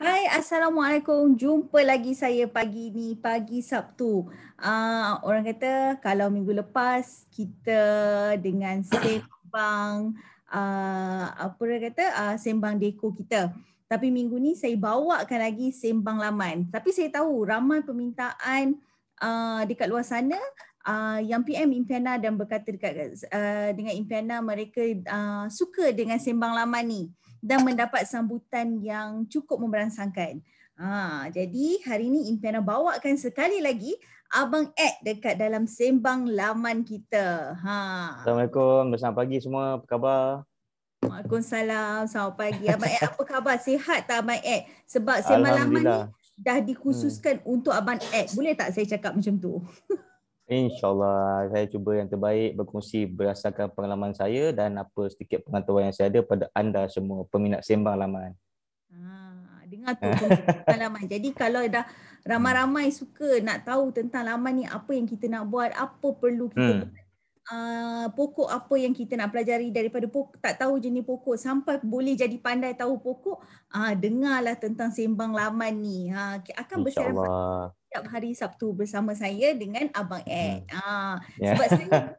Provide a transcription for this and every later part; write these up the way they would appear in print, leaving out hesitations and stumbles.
Hai, Assalamualaikum. Jumpa lagi saya pagi ni, pagi Sabtu. Orang kata kalau minggu lepas kita dengan sembang, apa orang kata, sembang deko kita. Tapi minggu ni saya bawakan lagi sembang laman. Tapi saya tahu ramai permintaan dekat luar sana yang PM Impiana dan berkata dengan Impiana mereka suka dengan sembang laman ni dan mendapat sambutan yang cukup memberangsangkan. Jadi hari ini Impiana bawakan sekali lagi Abang Ed dekat dalam sembang laman kita. Assalamualaikum, selamat pagi semua. Apa khabar? Waalaikumsalam, selamat pagi. Abang Ed apa khabar? Sihat tak Abang Ed? Sebab sembang laman ni Alhamdulillah. dah dikhususkan untuk Abang Ed. Boleh tak saya cakap macam tu? InsyaAllah saya cuba yang terbaik berkongsi berdasarkan pengalaman saya dan apa sedikit pengetahuan yang saya ada pada anda semua peminat sembang laman. Dengar tu pengalaman. Jadi kalau dah ramai-ramai suka nak tahu tentang laman ni, apa yang kita nak buat, apa perlu kita buat, pokok apa yang kita nak pelajari daripada pokok, tak tahu jenis pokok sampai boleh jadi pandai tahu pokok, dengarlah tentang sembang laman ni. Akan bersama InsyaAllah. setiap hari Sabtu bersama saya dengan Abang Ed. Ya. Sebab saya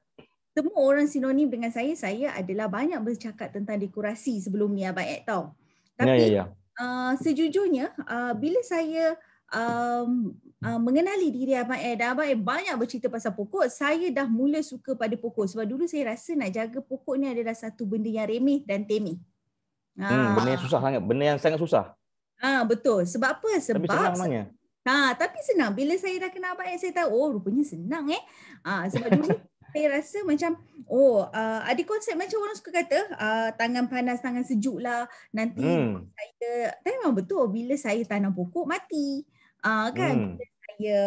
semua orang sinonim dengan saya adalah banyak bercakap tentang dekorasi sebelum ni Abang Ed tahu. Tapi Ya. sejujurnya bila saya mengenali diri Abang Ed banyak bercerita pasal pokok, saya dah mula suka pada pokok. Sebab dulu saya rasa nak jaga pokok ni adalah satu benda yang remeh dan temeh. Benda yang susah sangat, benda yang sangat susah. Betul. Sebab apa? Tapi senang namanya. Tapi senang. Bila saya dah kenal Abang Ed, saya tahu, oh rupanya senang sebab dulu saya rasa macam, ada konsep macam orang suka kata, tangan panas, tangan sejuk lah. Nanti saya, tapi memang betul, bila saya tanam pokok, mati. Kan? Bila saya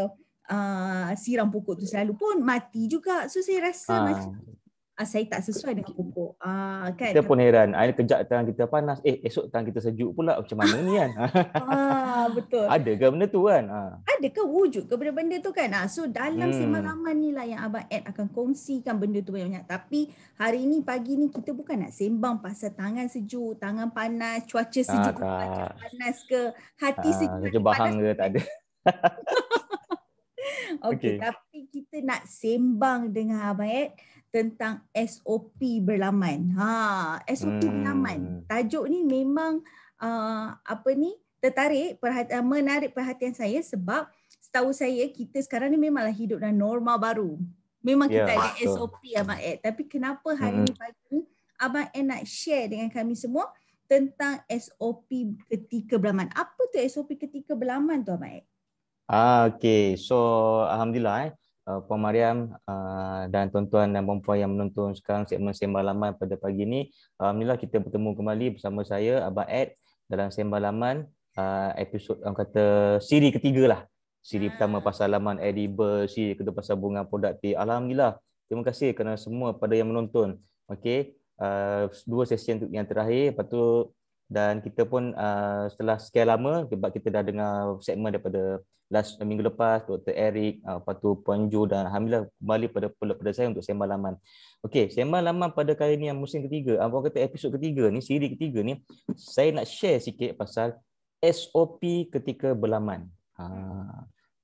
siram pokok tu selalu pun mati juga. So saya rasa macam, saya tak sesuai dengan pokok. Kan? Kita pun heran, air kejap tangan kita panas, esok tangan kita sejuk pula, macam mana ni kan? Betul. Ada ke benda tu kan? Adakah wujud ke benda-benda tu kan? So dalam sembang laman ni lah yang Abang Ed akan kongsikan benda tu banyak-banyak. Tapi hari ni, pagi ni kita bukan nak sembang pasal tangan sejuk, tangan panas, cuaca sejuk, cuaca panas ke, hati sejuk, hati Macam bahang panas. ke tak ada. Okey, tapi kita nak sembang dengan Abang Ed tentang SOP berlaman. SOP berlaman. Tajuk ni memang menarik perhatian saya sebab setahu saya kita sekarang ni memanglah hidup dalam norma baru. Memang kita ada SOP Abang Ed. Tapi kenapa hari ni pagi ni Abang Ed nak share dengan kami semua tentang SOP ketika berlaman. Apa tu SOP ketika berlaman tu Abang Ed? Okey. So alhamdulillah Puan Mariam dan tuan-tuan dan puan-puan yang menonton sekarang segmen Sembang Laman pada pagi ini. Alhamdulillah kita bertemu kembali bersama saya Abang Ed dalam Sembang Laman episod kata siri ketiga lah. Siri pertama pasal laman edible, siri kedua pasal bunga produktif. Alhamdulillah. Terima kasih kerana semua pada yang menonton. Okey. Dua sesi yang terakhir, lepas tu dan kita pun setelah sekian lama sebab kita dah dengar segmen daripada minggu lepas Dr. Eric, lepas tu Puan Ju dan alhamdulillah kembali pada saya untuk sembang laman. Okey, sembang laman pada kali ni yang musim ketiga, apa kata episod ketiga ni, siri ketiga ni, saya nak share sikit pasal SOP ketika berlaman.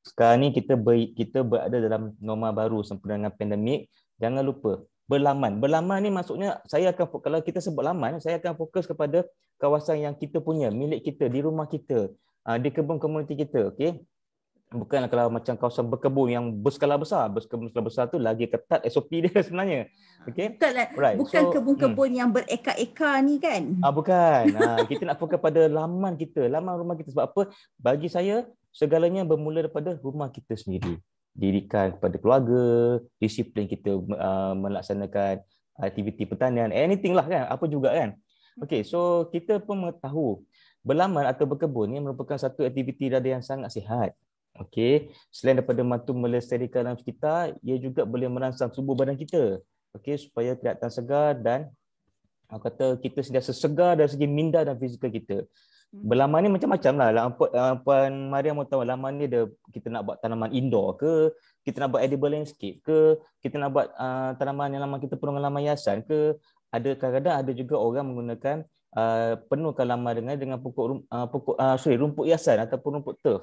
Sekarang ni kita berada dalam norma baru sempena dengan pandemik. Jangan lupa berlaman. Berlaman ni maksudnya kalau kita sebut laman, saya akan fokus kepada kawasan yang kita punya, milik kita, di rumah kita, di kebun komuniti kita, okey. Bukanlah kalau macam kawasan berkebun yang berskala besar. Berkebun skala besar tu lagi ketat SOP dia sebenarnya. Okey. Bukan kebun-kebun yang berekar-ekar ni kan? Bukan. Kita nak fokus pada laman kita, laman rumah kita. Sebab apa? Bagi saya segalanya bermula daripada rumah kita sendiri. Didikan kepada keluarga, disiplin kita melaksanakan aktiviti pertanian, anything lah kan, apa juga kan. Okey, so kita pun mengetahui berlaman atau berkebun ni merupakan satu aktiviti yang sangat sihat. Okey, selain daripada mampu melestarikan alam sekitar, ia juga boleh merangsang tubuh badan kita. Okey, supaya kelihatan segar dan kata kita sentiasa segar dari segi minda dan fizikal kita. Berlaman ni macam-macam lah. Puan Mariam mau tahu laman ni kita nak buat tanaman indoor ke, kita nak buat edible landscape ke, kita nak buat tanaman yang lama kita perlu laman hiasan ke. Ada kadang-kadang ada juga orang menggunakan penuhkan laman dengan rumput hiasan ataupun rumput turf.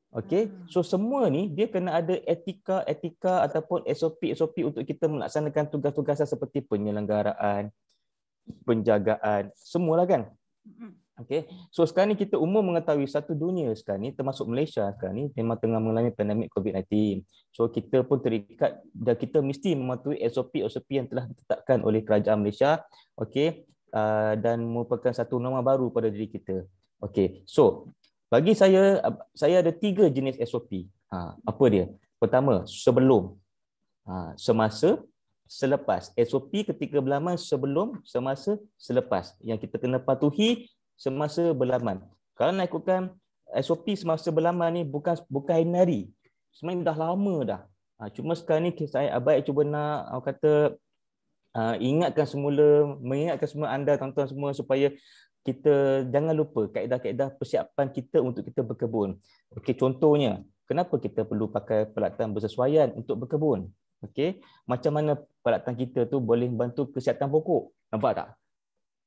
Okey, so semua ni dia kena ada etika ataupun SOP untuk kita melaksanakan tugas-tugasan seperti penyelenggaraan, penjagaan, semualah kan. Okey, so sekarang ni kita umum mengetahui satu dunia sekarang ni termasuk Malaysia sekarang ni memang tengah mengalami pandemik COVID-19. So kita pun terikat dan kita mesti mematuhi SOP yang telah ditetapkan oleh kerajaan Malaysia. Okey, dan merupakan satu norma baru pada diri kita. Okey, so bagi saya ada 3 jenis SOP. Apa dia? Pertama, sebelum, semasa, selepas. SOP ketika berlaman sebelum, semasa, selepas. Yang kita kena patuhi semasa berlaman. Kalau nak ikutkan SOP semasa berlaman ni bukan hari. Sebenarnya dah lama dah. Cuma sekarang ni saya Abang cuba nak mengingatkan semua anda tuan-tuan semua supaya kita jangan lupa kaedah-kaedah persiapan kita untuk kita berkebun. Okey, contohnya, kenapa kita perlu pakai peralatan bersesuaian untuk berkebun? Okey, macam mana peralatan kita tu boleh membantu kesihatan pokok? Nampak tak?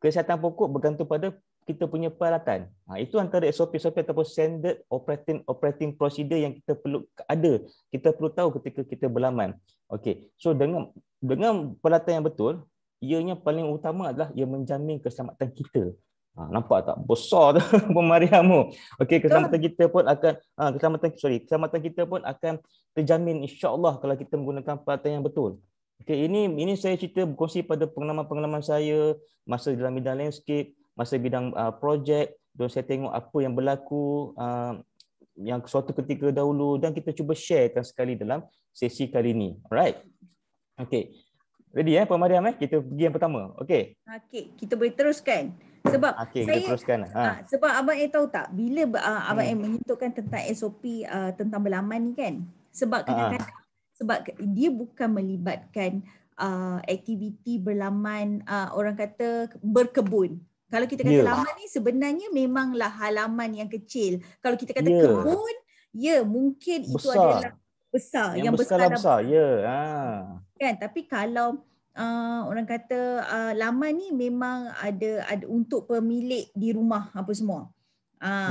Kesihatan pokok bergantung pada kita punya peralatan. Itu antara SOP ataupun standard operating procedure yang kita perlu ada. Kita perlu tahu ketika kita berlaman. Okey, so dengan peralatan yang betul, ianya paling utama adalah ia menjamin keselamatan kita. Nampak tak? Besar tu pemariamu. Okey, keselamatan kita pun akan keselamatan kita pun akan terjamin insya-Allah kalau kita menggunakan peralatan yang betul. Okey, ini saya cerita berkongsi pada pengalaman saya masa dalam bidang landscape, masa bidang projek, dan saya tengok apa yang berlaku yang suatu ketika dahulu dan kita cuba sharekan sekali dalam sesi kali ini. Alright. Okey. Ready Puan Mariam kita pergi yang pertama. Okey. Okey, kita boleh teruskan. Sebab kita teruskan. Sebab Abang tahu tak bila Abang menyentuhkan tentang SOP tentang berlaman ni kan. Sebab kadang-kadang sebab dia bukan melibatkan aktiviti berlaman orang kata berkebun. Kalau kita kata laman ni sebenarnya memanglah halaman yang kecil. Kalau kita kata kebun, mungkin besar. Itu adalah besar. Yang besar. Kan, tapi kalau orang kata laman ni memang ada untuk pemilik di rumah apa semua.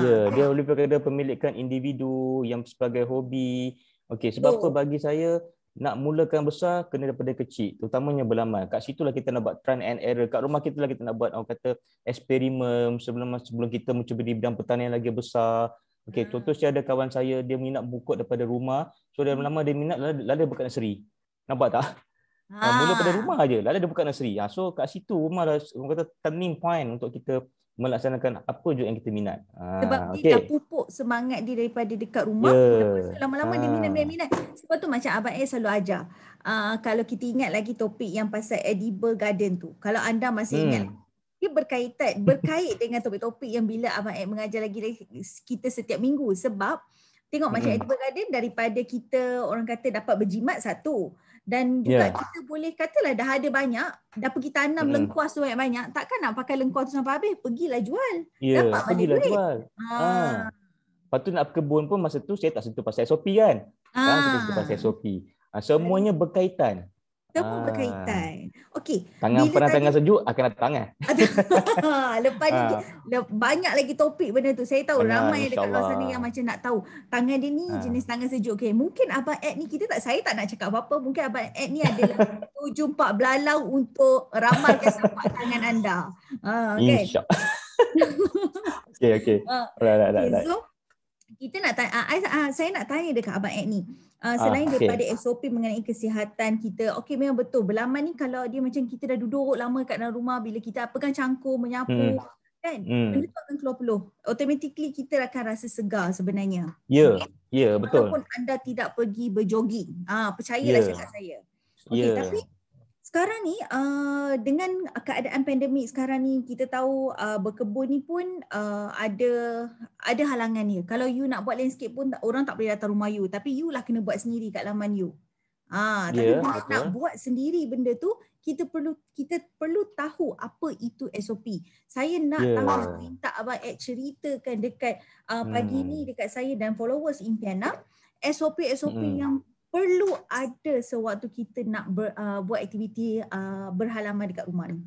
Dia boleh berkata pemilikan individu yang sebagai hobi. Okey, sebab apa bagi saya nak mulakan besar kena daripada kecil, terutamanya berlaman. Kat situlah kita nak buat trial and error. Kat rumah kita lah kita nak buat orang kata eksperimen sebelum kita mencuba di bidang pertanian lagi besar. Okey, contoh saya ada kawan saya dia minat pokok daripada rumah. So dia lama dia minat lalu dia buka nursery. Nampak tak? Mula pada rumah aja, lalu dia buka nursery. So kat situ rumah orang kata turning point untuk kita melaksanakan apa juga yang kita minat. Sebab dia dah pupuk semangat dia daripada dekat rumah. Lepas tu lama-lama dia minat. Sebab tu macam Abang selalu ajar. Kalau kita ingat lagi topik yang pasal edible garden tu. Kalau anda masih ingat, dia berkait dengan topik-topik yang bila Abang mengajar lagi kita setiap minggu. Sebab tengok macam edible garden daripada kita orang kata dapat berjimat satu. Dan juga kita boleh katalah dah ada banyak, dah pergi tanam lengkuas tu banyak-banyak, takkan nak pakai lengkuas tu sampai habis, pergilah jual. Dapat balik duit. Jual. Lepas tu nak berkebun pun masa tu saya tak sentuh pasal SOP kan. Sekarang kita sentuh pasal SOP. Semuanya berkaitan. Semua berkaitan. Okey. Tangan sejuk akan datang Lepas ni banyak lagi topik benda tu. Saya tahu ramai dekat luar sana yang macam nak tahu tangan dia ni jenis tangan sejuk. Okey, mungkin Abang ni saya tak nak cakap apa-apa. Mungkin Abang ni adalah 7-4 belalau untuk ramalkan tapak tangan anda. Kan? Okey. Right. So kita nak saya nak tanya dekat Abang ni. Selain daripada SOP mengenai kesihatan kita, okey memang betul berlaman ni kalau dia macam kita dah duduk lama kat dalam rumah, bila kita pegang cangkul menyapu kan, benda tu akan keluar peluh. Automatically kita akan rasa segar sebenarnya. Betul. Walaupun anda tidak pergi berjoging. Percayalah cakap saya. Okey, tapi sekarang ni dengan keadaan pandemik sekarang ni kita tahu berkebun ni pun ada halangan dia. Kalau you nak buat landscape pun orang tak boleh datang rumah you, tapi you lah kena buat sendiri kat laman you. Tapi bila nak buat sendiri benda tu kita perlu tahu apa itu SOP. Saya nak tahu, minta Abang ceritakan dekat pagi ni dekat saya dan followers Impian SOP yang perlu ada sewaktu kita nak buat aktiviti berhalaman dekat rumah ni.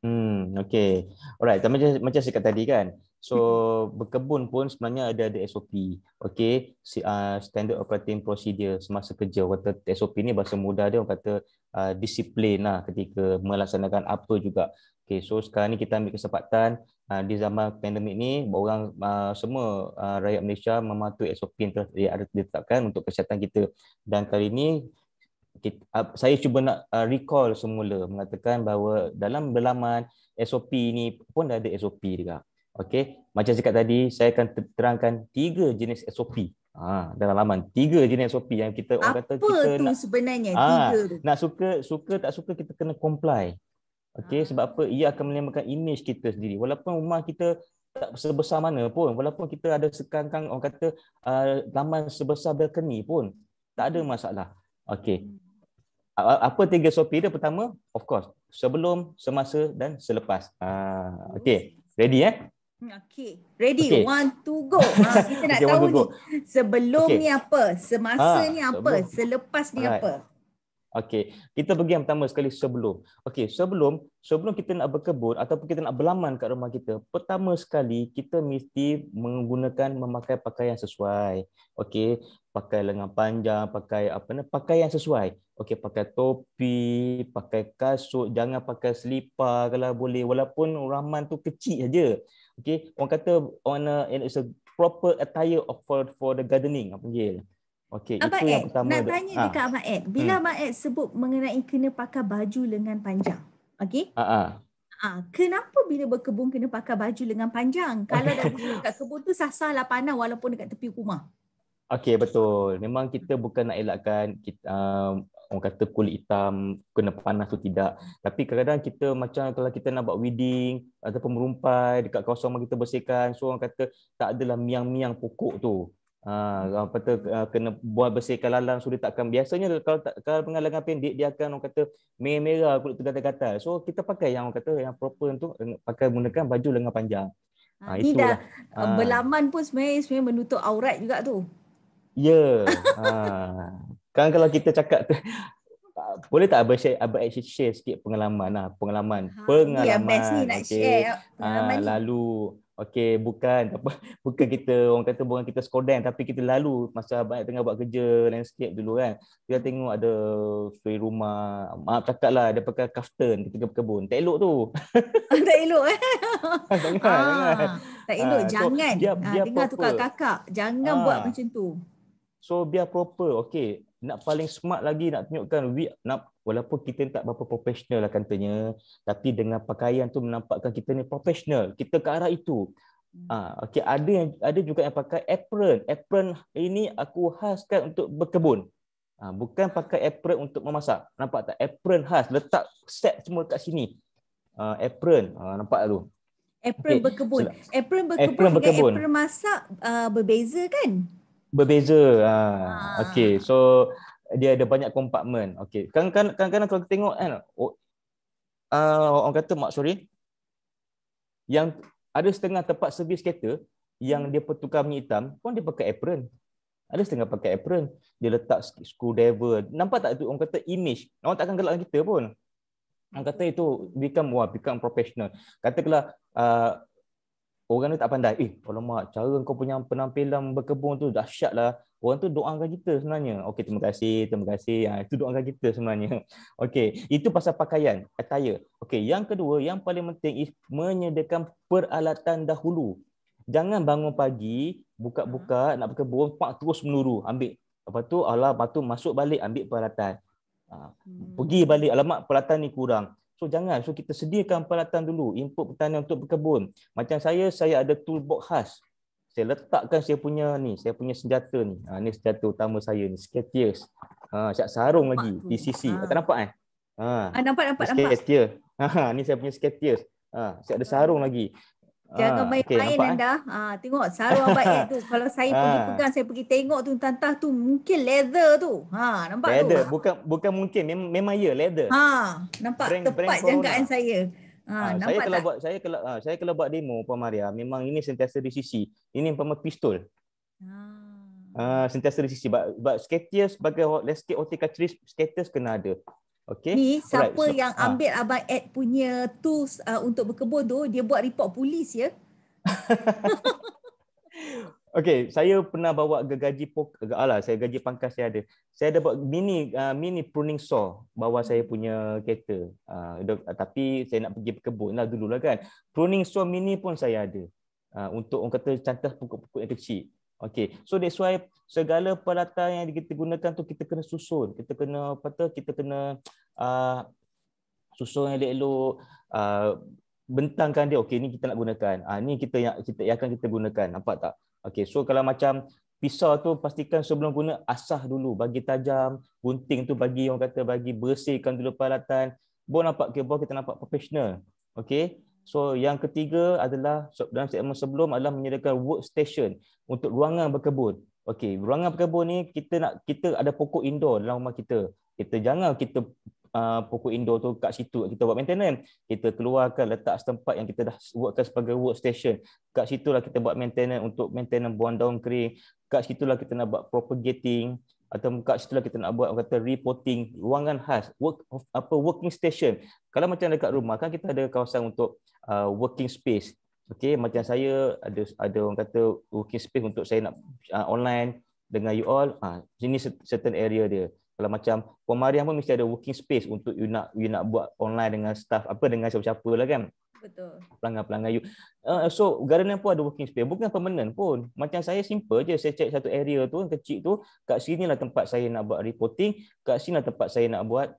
Okay. Alright, macam saya kata tadi kan. So, Mm-mm. berkebun pun sebenarnya ada SOP. Okay. Standard Operating Procedure semasa kerja. Orang kata SOP ni bahasa mudah dia, orang kata disiplin lah ketika melaksanakan apa juga. Okay, so sekarang ni kita ambil kesempatan di zaman pandemik ni, orang semua rakyat Malaysia mematuhi SOP yang telah ditetapkan untuk kesihatan kita. Dan kali ini saya cuba nak recall semula mengatakan bahawa dalam laman SOP ni pun ada SOP juga. Okey, macam cakap tadi, saya akan terangkan 3 jenis SOP. Dalam laman 3 jenis SOP yang kita orang kata Apa kita tu nak sebenarnya tiga tu? nak suka tak suka kita kena comply. Okey, sebab apa? Ia akan menimbulkan image kita sendiri. Walaupun rumah kita tak sebesar mana pun, walaupun kita ada sekangkang orang kata laman sebesar balcony pun, tak ada masalah. Okey. Apa 3 SOP dia? Pertama, of course, sebelum, semasa dan selepas. Okey. Ready Okay, ready, Okey. one, two, go. Kita nak Okey, one tahu to ni, go. sebelum ni Okey. apa, semasa ni apa, Sebelum. selepas ni Alright. apa. Okey, kita pergi yang pertama sekali sebelum. Okey, sebelum kita nak berkebun ataupun kita nak berlaman kat rumah kita, pertama sekali kita mesti memakai pakaian sesuai. Okey, pakai lengan panjang, pakai pakaian sesuai. Okey, pakai topi, pakai kasut, jangan pakai selipar kalau boleh, walaupun raman tu kecil saja. Okey, orang kata it's a proper attire for the gardening, apa panggil. Okey, Abang itu yang Ed, pertama. nak tanya dekat Abang Ed, bila Abang Ed sebut mengenai kena pakai baju lengan panjang, okey? Kenapa bila berkebun kena pakai baju lengan panjang? Kalau dah duduk kat kebun tu sasarlah panas walaupun dekat tepi rumah. Okey, betul. Memang kita bukan nak elakkan orang kata kulit hitam kena panas tu, tidak. Tapi kadang-kadang kita macam kalau kita nak buat weeding ataupun merumpai dekat kawasan rumah kita bersihkan, so orang kata tak adalah miang-miang pokok tu. Orang kata kena buat bersihkan lalang, so dia takkan, biasanya kalau pengalangan pendek dia akan orang kata merah-merah kulit tu gatal-gatal. So kita pakai yang orang kata yang proper tu, pakai menggunakan baju lengan panjang. Ni dah Itulah. berlaman pun sebenarnya menutup aurat juga tu. Ya. Kan kalau kita cakap tu, boleh tak Abang share sikit pengalaman Ni yang best ni nak okey. share pengalaman ni. Lalu okey, bukan kita orang kata bukan kita skodan, tapi kita lalu masa abang tengah buat kerja landscape dulu kan, kita tengok ada suri rumah, maaf cakap lah, dia pakai kaftan ketika berkebun, tak elok tu. Tak elok Jangan. tak elok, So jangan. dia Dengar tu proper. kakak, jangan buat macam tu. So biar proper. Okey, nak paling smart lagi, nak tunjukkan walaupun kita tak berapa profesional lah katanya, tapi dengan pakaian tu menampakkan kita ni profesional. Kita ke arah itu. Okey, ada juga yang pakai apron. Apron ini aku khaskan untuk berkebun. Bukan pakai apron untuk memasak. Nampak tak? Apron khas, letak set semua kat sini. Apron, nampak tu. Apron Okey. berkebun. Apron Apron berkebun dengan berkebun apron masak berbeza kan? berbeza. Okey, Ah. so dia ada banyak kompartmen. Okey, kadang-kadang kalau kita tengok kan, orang kata mak sorry, yang ada setengah tempat servis kereta yang dia pertukar minyak hitam pun dia pakai apron. Ada setengah pakai apron, dia letak screwdriver. Nampak tak itu orang kata image. Orang takkan gelak dengan kita pun. Orang kata itu become professional. Katakanlah orang ni tak pandai. Alamak, cara kau punya penampilan berkebun tu dahsyat lah. Orang tu doakan kita sebenarnya. Okey, terima kasih. Itu doakan kita sebenarnya. Okey, itu pasal pakaian, attire. Okey, yang kedua, yang paling penting is menyediakan peralatan dahulu. Jangan bangun pagi, buka-buka, nak berkebun, terus meluru, ambil. Lepas tu masuk balik, ambil peralatan. Pergi balik, alamak, peralatan ni kurang. So jangan, so kita sediakan peralatan dulu, input pertanian untuk berkebun. Macam saya ada toolbox khas. Saya letakkan saya punya senjata ni. Ni senjata utama saya ni, Sketiers. Siap sarung Nampak lagi, tu. TCC. Tak nampak kan? Nampak. Sketiers. Ni saya punya Sketiers. Siap ada sarung lagi. Jangan Okey, main-main nampak anda. Tengok sarung Abang Ed tu. Kalau saya pergi pegang, saya pergi tengok tu tantah tu mungkin leather tu. Nampak tu. Leather, bukan mungkin, memang ya leather. Nampak Brand tepat Corona. jangkaan saya. Nampak tak? Saya kalau buat demo Puan Maria, memang ini sentiasa di sisi. Ini umpama pistol. Sentiasa di sisi. But Sketiers sebagai landscape horticulturist, Sketiers kena ada. Okay. Ni Alright. siapa So, yang ambil Abang Ed punya tools untuk berkebun tu, dia buat report polis ya. okay, saya pernah bawa gergaji saya gaji pangkas saya ada. Saya ada buat mini pruning saw bawa saya punya kereta. Tapi saya nak pergi berkebun lah dulu lah kan. Pruning saw mini pun saya ada. Untuk orang kata cantah pokok-pokok yang kecil. Okay, so that's why segala peralatan yang kita gunakan tu kita kena susun. Kita kena kita kena susun yang elok-elok, bentangkan dia. Okey, ni kita nak gunakan. Ni kita akan kita gunakan. Nampak tak? Okey, so kalau macam pisau tu pastikan sebelum guna asah dulu, bagi tajam, gunting tu bagi orang kata bagi bersihkan dulu peralatan. Baru nampak kita nampak profesional. Okey. So yang ketiga adalah dalam segmen sebelum adalah menyediakan workstation untuk ruangan berkebun. Okey, ruangan berkebun ni kita ada pokok indoor dalam rumah kita. Jangan kita pokok indoor tu kat situ kita buat maintenance. Kita keluarkan letak setempat yang kita dah buatkan sebagai workstation. Kat situlah kita buat maintenance untuk maintenance buang daun kering. Kat situlah kita nak buat propagating atau kat situlah kita nak buat kata repotting, ruangan khas, working station. Kalau macam dekat rumah kan kita ada kawasan untuk working space. Okey, macam saya ada orang kata working space untuk saya nak online dengan you all. Sini certain area dia. Kalau macam Puan Mariam pun mesti ada working space untuk you nak buat online dengan staff dengan siapa-siapa lah kan. Betul. Pelanggan-pelanggan you. So gardener pun ada working space, bukan permanent pun. Macam saya simple je, saya check satu area tu yang kecil tu, kat sinilah tempat saya nak buat reporting, kat sinilah tempat saya nak buat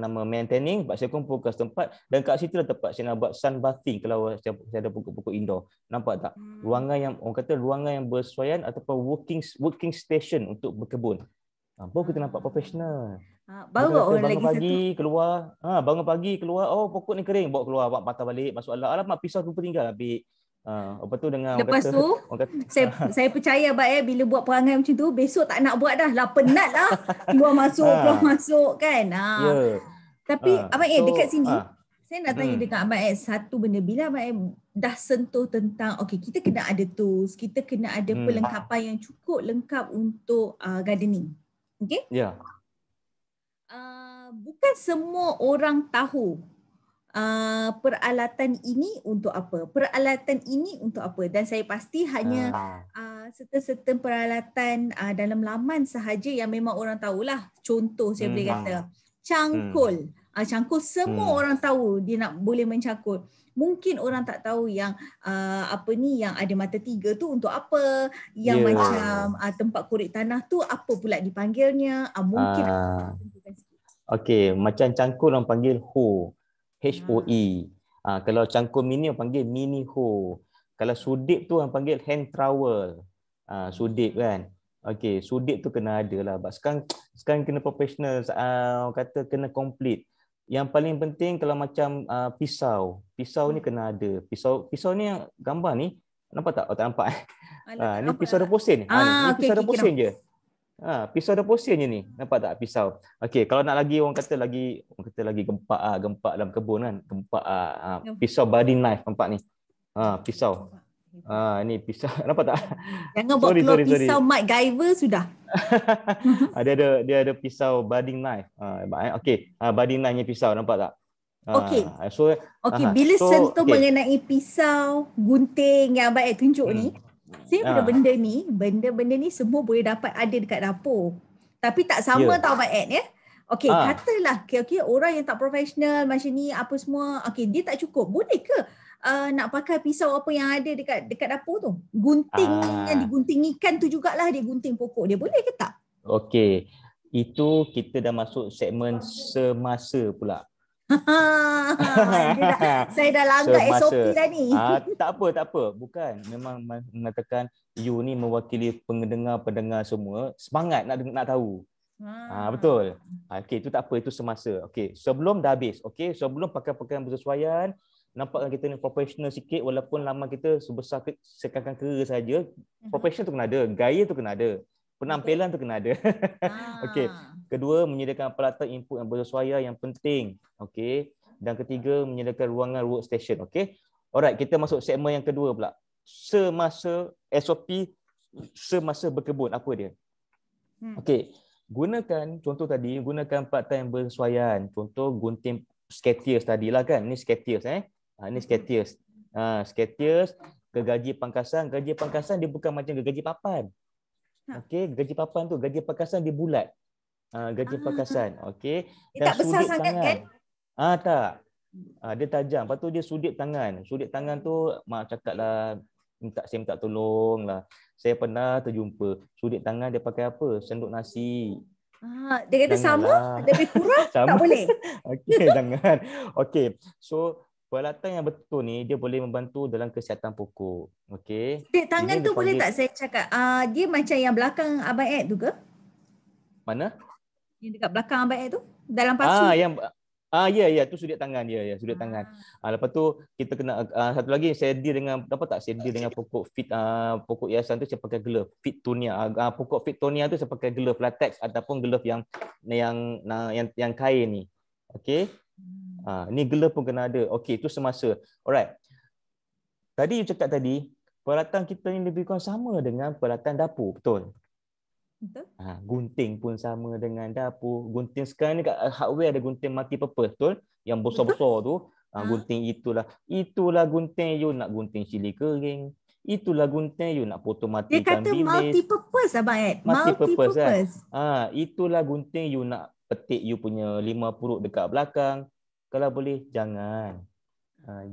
maintaining, saya kumpulkan tempat, dan kat situ lah tempat saya nak buat sunbathing kalau saya ada pokok-pokok indoor. Nampak tak? Ruangan yang orang kata ruangan yang bersesuaian ataupun working station untuk berkebun. Baru kita nampak profesional. Baru orang bangun lagi pagi satu. keluar, bangun pagi keluar, oh pokok ni kering, bawa keluar, bawa patah balik, masuk alam. Alamak, pisau tu tinggal ambil. Lepas tu dengan Lepas tu saya percaya Abang bila buat perangai macam tu, besok tak nak buat dah. Penat lah. Keluar masuk kan. Ya. Tapi Abang dekat sini, saya nak tanya dengan Abang satu benda. Bila Abang dah sentuh tentang kita kena ada tools, kita kena ada perlengkapan yang cukup lengkap untuk gardening. Okay? Ya. Bukan semua orang tahu peralatan ini untuk apa, peralatan ini untuk apa, dan saya pasti hanya certain peralatan dalam laman sahaja yang memang orang tahulah. Contoh saya boleh kata cangkul. Cangkul semua orang tahu dia nak boleh mencangkul. Mungkin orang tak tahu yang yang ada mata tiga tu untuk apa, yang macam tempat korek tanah tu apa pula dipanggilnya. Mungkin okey, macam cangkul orang panggil hoe. HOE. Kalau cangkul mini orang panggil mini hoe. Kalau sudip tu orang panggil hand trowel. Sudip kan. Okey, sudip tu kena ada lah. Sekarang kena profesional, orang kata kena complete. Yang paling penting kalau macam pisau ni kena ada. Pisau ni yang gambar ni, nampak tak? Tak nampak. Ni pisau dapur sen. Ni pisau dapur sen je. Pisau dapur sen je ni. Nampak tak pisau? Okey, kalau nak lagi orang kata lagi gempak dalam kebun kan. Gempak pisau budding knife, nampak ni. Pisau. Ni pisau, nampak tak? Jangan buat keluar pisau MacGyver sudah. Dia ada pisau budding knife. Okey, budding knife ni pisau, nampak tak? Okey. Bila sentuh mengenai pisau, gunting yang Abang tunjuk ni, saya benda-benda ni semua boleh dapat ada dekat dapur. Tapi tak sama tau Abang ya. Okey, katalah orang yang tak profesional macam ni apa semua, dia tak cukup. Boleh ke nak pakai pisau apa yang ada dekat dapur tu? Gunting yang digunting ikan tu jugalah dia gunting pokok dia. Boleh ke tak? Okey. Itu kita dah masuk segmen semasa pula. Saya dah langgar SOP dah ni. Tak apa. Bukan. Memang mengatakan you ni mewakili pendengar semua. Semangat nak tahu. Betul. Okey, itu tak apa, itu semasa. Okey, sebelum dah habis. Okey, sebelum pakai pakaian bersesuaian, nampakkan kita ni profesional sikit walaupun laman kita sebesar sekangkang kera saja. Profesional tu kena ada, gaya tu kena ada, penampilan tu kena ada. Okey. Kedua, menyediakan peralatan input yang bersesuaian yang penting. Okey. Dan ketiga, menyediakan ruangan workstation. Okey. Alright, kita masuk segmen yang kedua pula. Semasa SOP semasa berkebun, apa dia? Okey. gunakan contoh tadi, gunakan part-time bersesuaian. Contoh gunting Skechers tadilah kan. Ni Skechers ni Skechers. Skechers ke gaji pangkasan dia bukan macam ke gaji papan. Okey, gaji papan tu, gaji pangkasan dia bulat. Gaji pangkasan. Okey. Dia tak besar sangat kan? Tak. Dia tajam. Lepas tu dia sudip tangan. Sudip tangan tu mak cakap lah, saya minta tolong lah. Saya pernah terjumpa sudip tangan dia pakai apa? Senduk nasi. Dia kata Janganlah. sama, lebih kurang tak boleh. Okey, jangan. Okey. So peralatan yang betul ni dia boleh membantu dalam kesihatan pokok. Okey. Sudip tangan tu boleh tak saya cakap dia macam yang belakang Abang Ed tu ke? Mana? Yang dekat belakang Abang Ed tu? Dalam pasu. Ya, tu sudut tangan dia, sudut tangan. Lepas tu kita kena satu lagi saya deal dengan saya deal dengan pokok fit pokok hiasan tu saya pakai glove fit tonia. Pokok fit tonia tu saya pakai glove latex ataupun glove yang kain ni. Okey. Ni glove pun kena ada. Okey, itu semasa. Alright. Tadi you cakap tadi peralatan kita ni lebih kurang sama dengan peralatan dapur, betul? Betul. Gunting pun sama dengan dapur. Gunting sekarang ni kat hardware ada gunting multi purpose, betul? Yang besar-besar tu. Gunting itulah gunting you nak gunting cili kering. Itulah gunting you nak potong matikan bilis. Dia kata multi purpose Abang Ed. Multi purpose. Itulah gunting you nak petik you punya 5 purut dekat belakang. Kalau boleh jangan.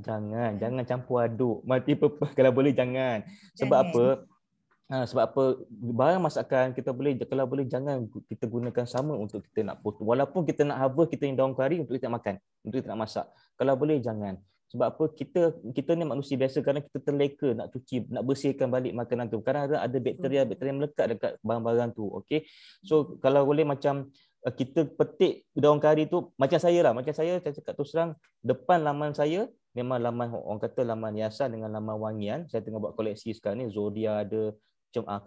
Jangan campur aduk. Multi purpose kalau boleh jangan. Sebab apa? Sebab apa, barang masakan kita boleh, kalau boleh jangan kita gunakan sama untuk kita nak potong. Walaupun kita nak harvest kita yang daun kari untuk kita nak makan, untuk kita nak masak. Kalau boleh jangan. Sebab apa, kita ni manusia biasa, kadang kita terleka nak cuci, nak bersihkan balik makanan tu. Kadang ada bakteria melekat dekat barang-barang tu. Okey. So kalau boleh macam kita petik daun kari tu, macam saya cakap terus terang, depan laman saya memang laman, orang kata laman hiasan dengan laman wangian. Saya tengah buat koleksi sekarang ni, Zodia ada,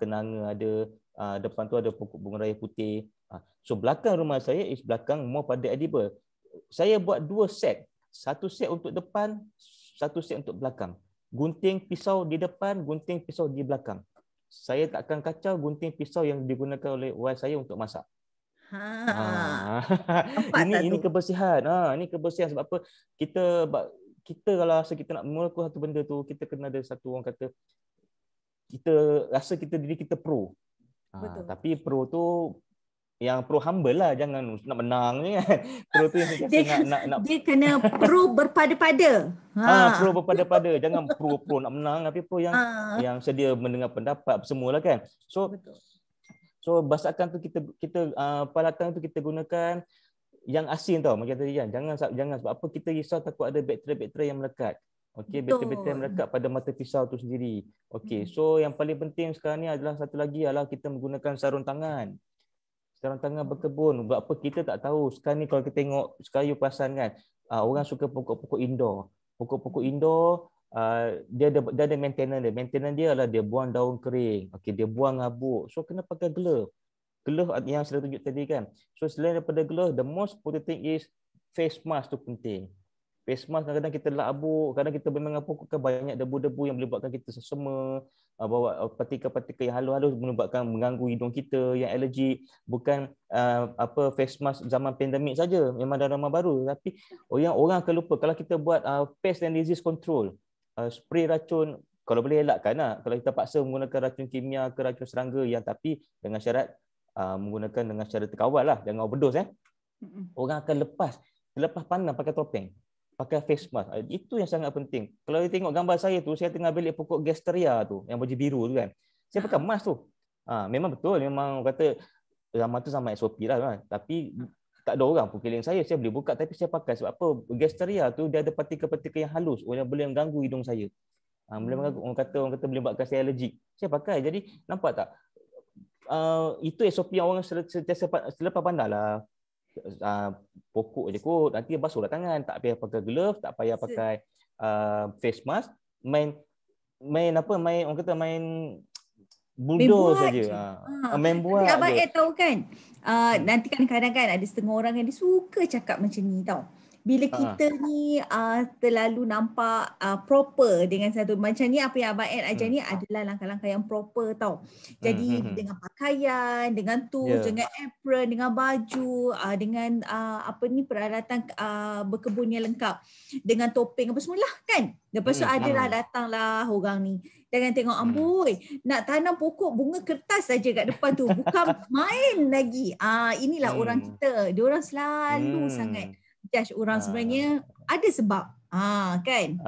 kenanga ada, depan tu ada pokok bunga raya putih. So belakang rumah saya is belakang more pada edible. Saya buat 2 set. Satu set untuk depan, satu set untuk belakang. Gunting pisau di depan, gunting pisau di belakang. Saya tak akan kacau gunting pisau yang digunakan oleh wife saya untuk masak. Ini kebersihan. Ini kebersihan sebab apa? Kita kalau rasa kita nak melakukan satu benda tu, kita kena ada satu, orang kata, kita rasa diri kita pro. Tapi pro tu yang pro humble lah, jangan nak menang ni kan. Pro tu yang dia kena pro berpada-pada. Pro berpada-pada, jangan pro nak menang, tapi pro yang sedia mendengar pendapat semualah kan. So basakan tu kita peralatan tu kita gunakan yang asin tau, macam tadi kan. Jangan sebab apa kita risau takut ada bakteria-bakteria yang melekat. Okey, bakteria melekat pada mata pisau tu sendiri. Okey, so yang paling penting sekarang ni adalah satu lagi adalah kita menggunakan sarung tangan. Sarung tangan berkebun. Sebab apa kita tak tahu. Sekarang ni kalau kita tengok, sekarang you perasan kan, orang suka pokok-pokok indoor. Pokok-pokok indoor, dia ada maintenance dia. Maintenance dia adalah dia buang daun kering. Okey, dia buang habuk. So kena pakai glove. Glove yang saya tunjuk tadi kan. So selain daripada glove, the most important thing is face mask tu penting. Face mask kadang-kadang kita labuk, kadang kita memang pokok kan banyak debu-debu yang boleh buatkan kita sesama, bawa partikel-partikel yang halus-halus menyebabkan mengganggu hidung kita, yang alergi. Bukan face mask zaman pandemik saja, memang dah nama baru, tapi orang akan lupa kalau kita buat pest and disease control, spray racun, kalau boleh elakkan lah. Kalau kita paksa menggunakan racun kimia ke racun serangga, yang tapi dengan syarat menggunakan dengan cara terkawal lah, jangan overdose. Orang akan lepas pandang pakai topeng, pakai face mask. Itu yang sangat penting. Kalau you tengok gambar saya tu, saya tengah belik pokok Gasteria tu, yang baju biru tu kan. Saya pakai mask tu. Memang betul, memang kata zaman tu sama SOP lah kan. Tapi tak ada orang pun keliling saya boleh buka, tapi saya pakai sebab apa? Gasteria tu dia ada partikel-partikel yang halus yang boleh mengganggu hidung saya. Boleh mengganggu, orang kata boleh buatkan saya alergi. Saya pakai. Jadi nampak tak? Itu SOP yang orang selepas pandang lah. Pokok je kot, nanti basuhlah tangan, tak payah pakai glove, tak payah pakai face mask, main orang kata main bulldoze saja. Main buat. Abang Ed tahu kan, nanti kadang-kadang kan ada setengah orang yang dia suka cakap macam ni tau. bila Ha. kita ni terlalu nampak proper dengan satu, macam ni apa yang Abang Ed ajar ni adalah langkah-langkah yang proper tau. Jadi dengan pakaian, dengan tools, Ya. dengan apron, dengan baju, dengan apa ni, peralatan berkebun yang lengkap, dengan topeng apa semualah kan. Lepas tu adalah datanglah orang ni. Jangan tengok amboi, nak tanam pokok bunga kertas saja kat depan tu. Bukan main lagi. Inilah orang kita. Diorang selalu sangat judge orang, sebenarnya ada sebab. Kan?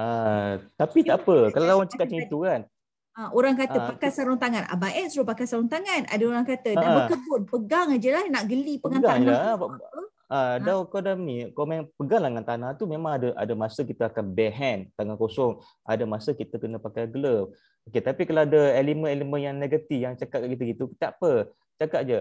Tapi tak apa. Kalau orang cakap macam itu kan. Orang kata pakai sarung tangan. Abang Ed suruh pakai sarung tangan. Ada orang kata dah berkebun, pegang aje lah, nak geli pegang pegang tanah. dah kau dah ni, kau main pegang dengan tanah tu, memang ada masa kita akan bare hand, tangan kosong. Ada masa kita kena pakai glove. Okey, tapi kalau ada elemen-elemen yang negatif yang cakap kat kita gitu, tak apa. Cakap je,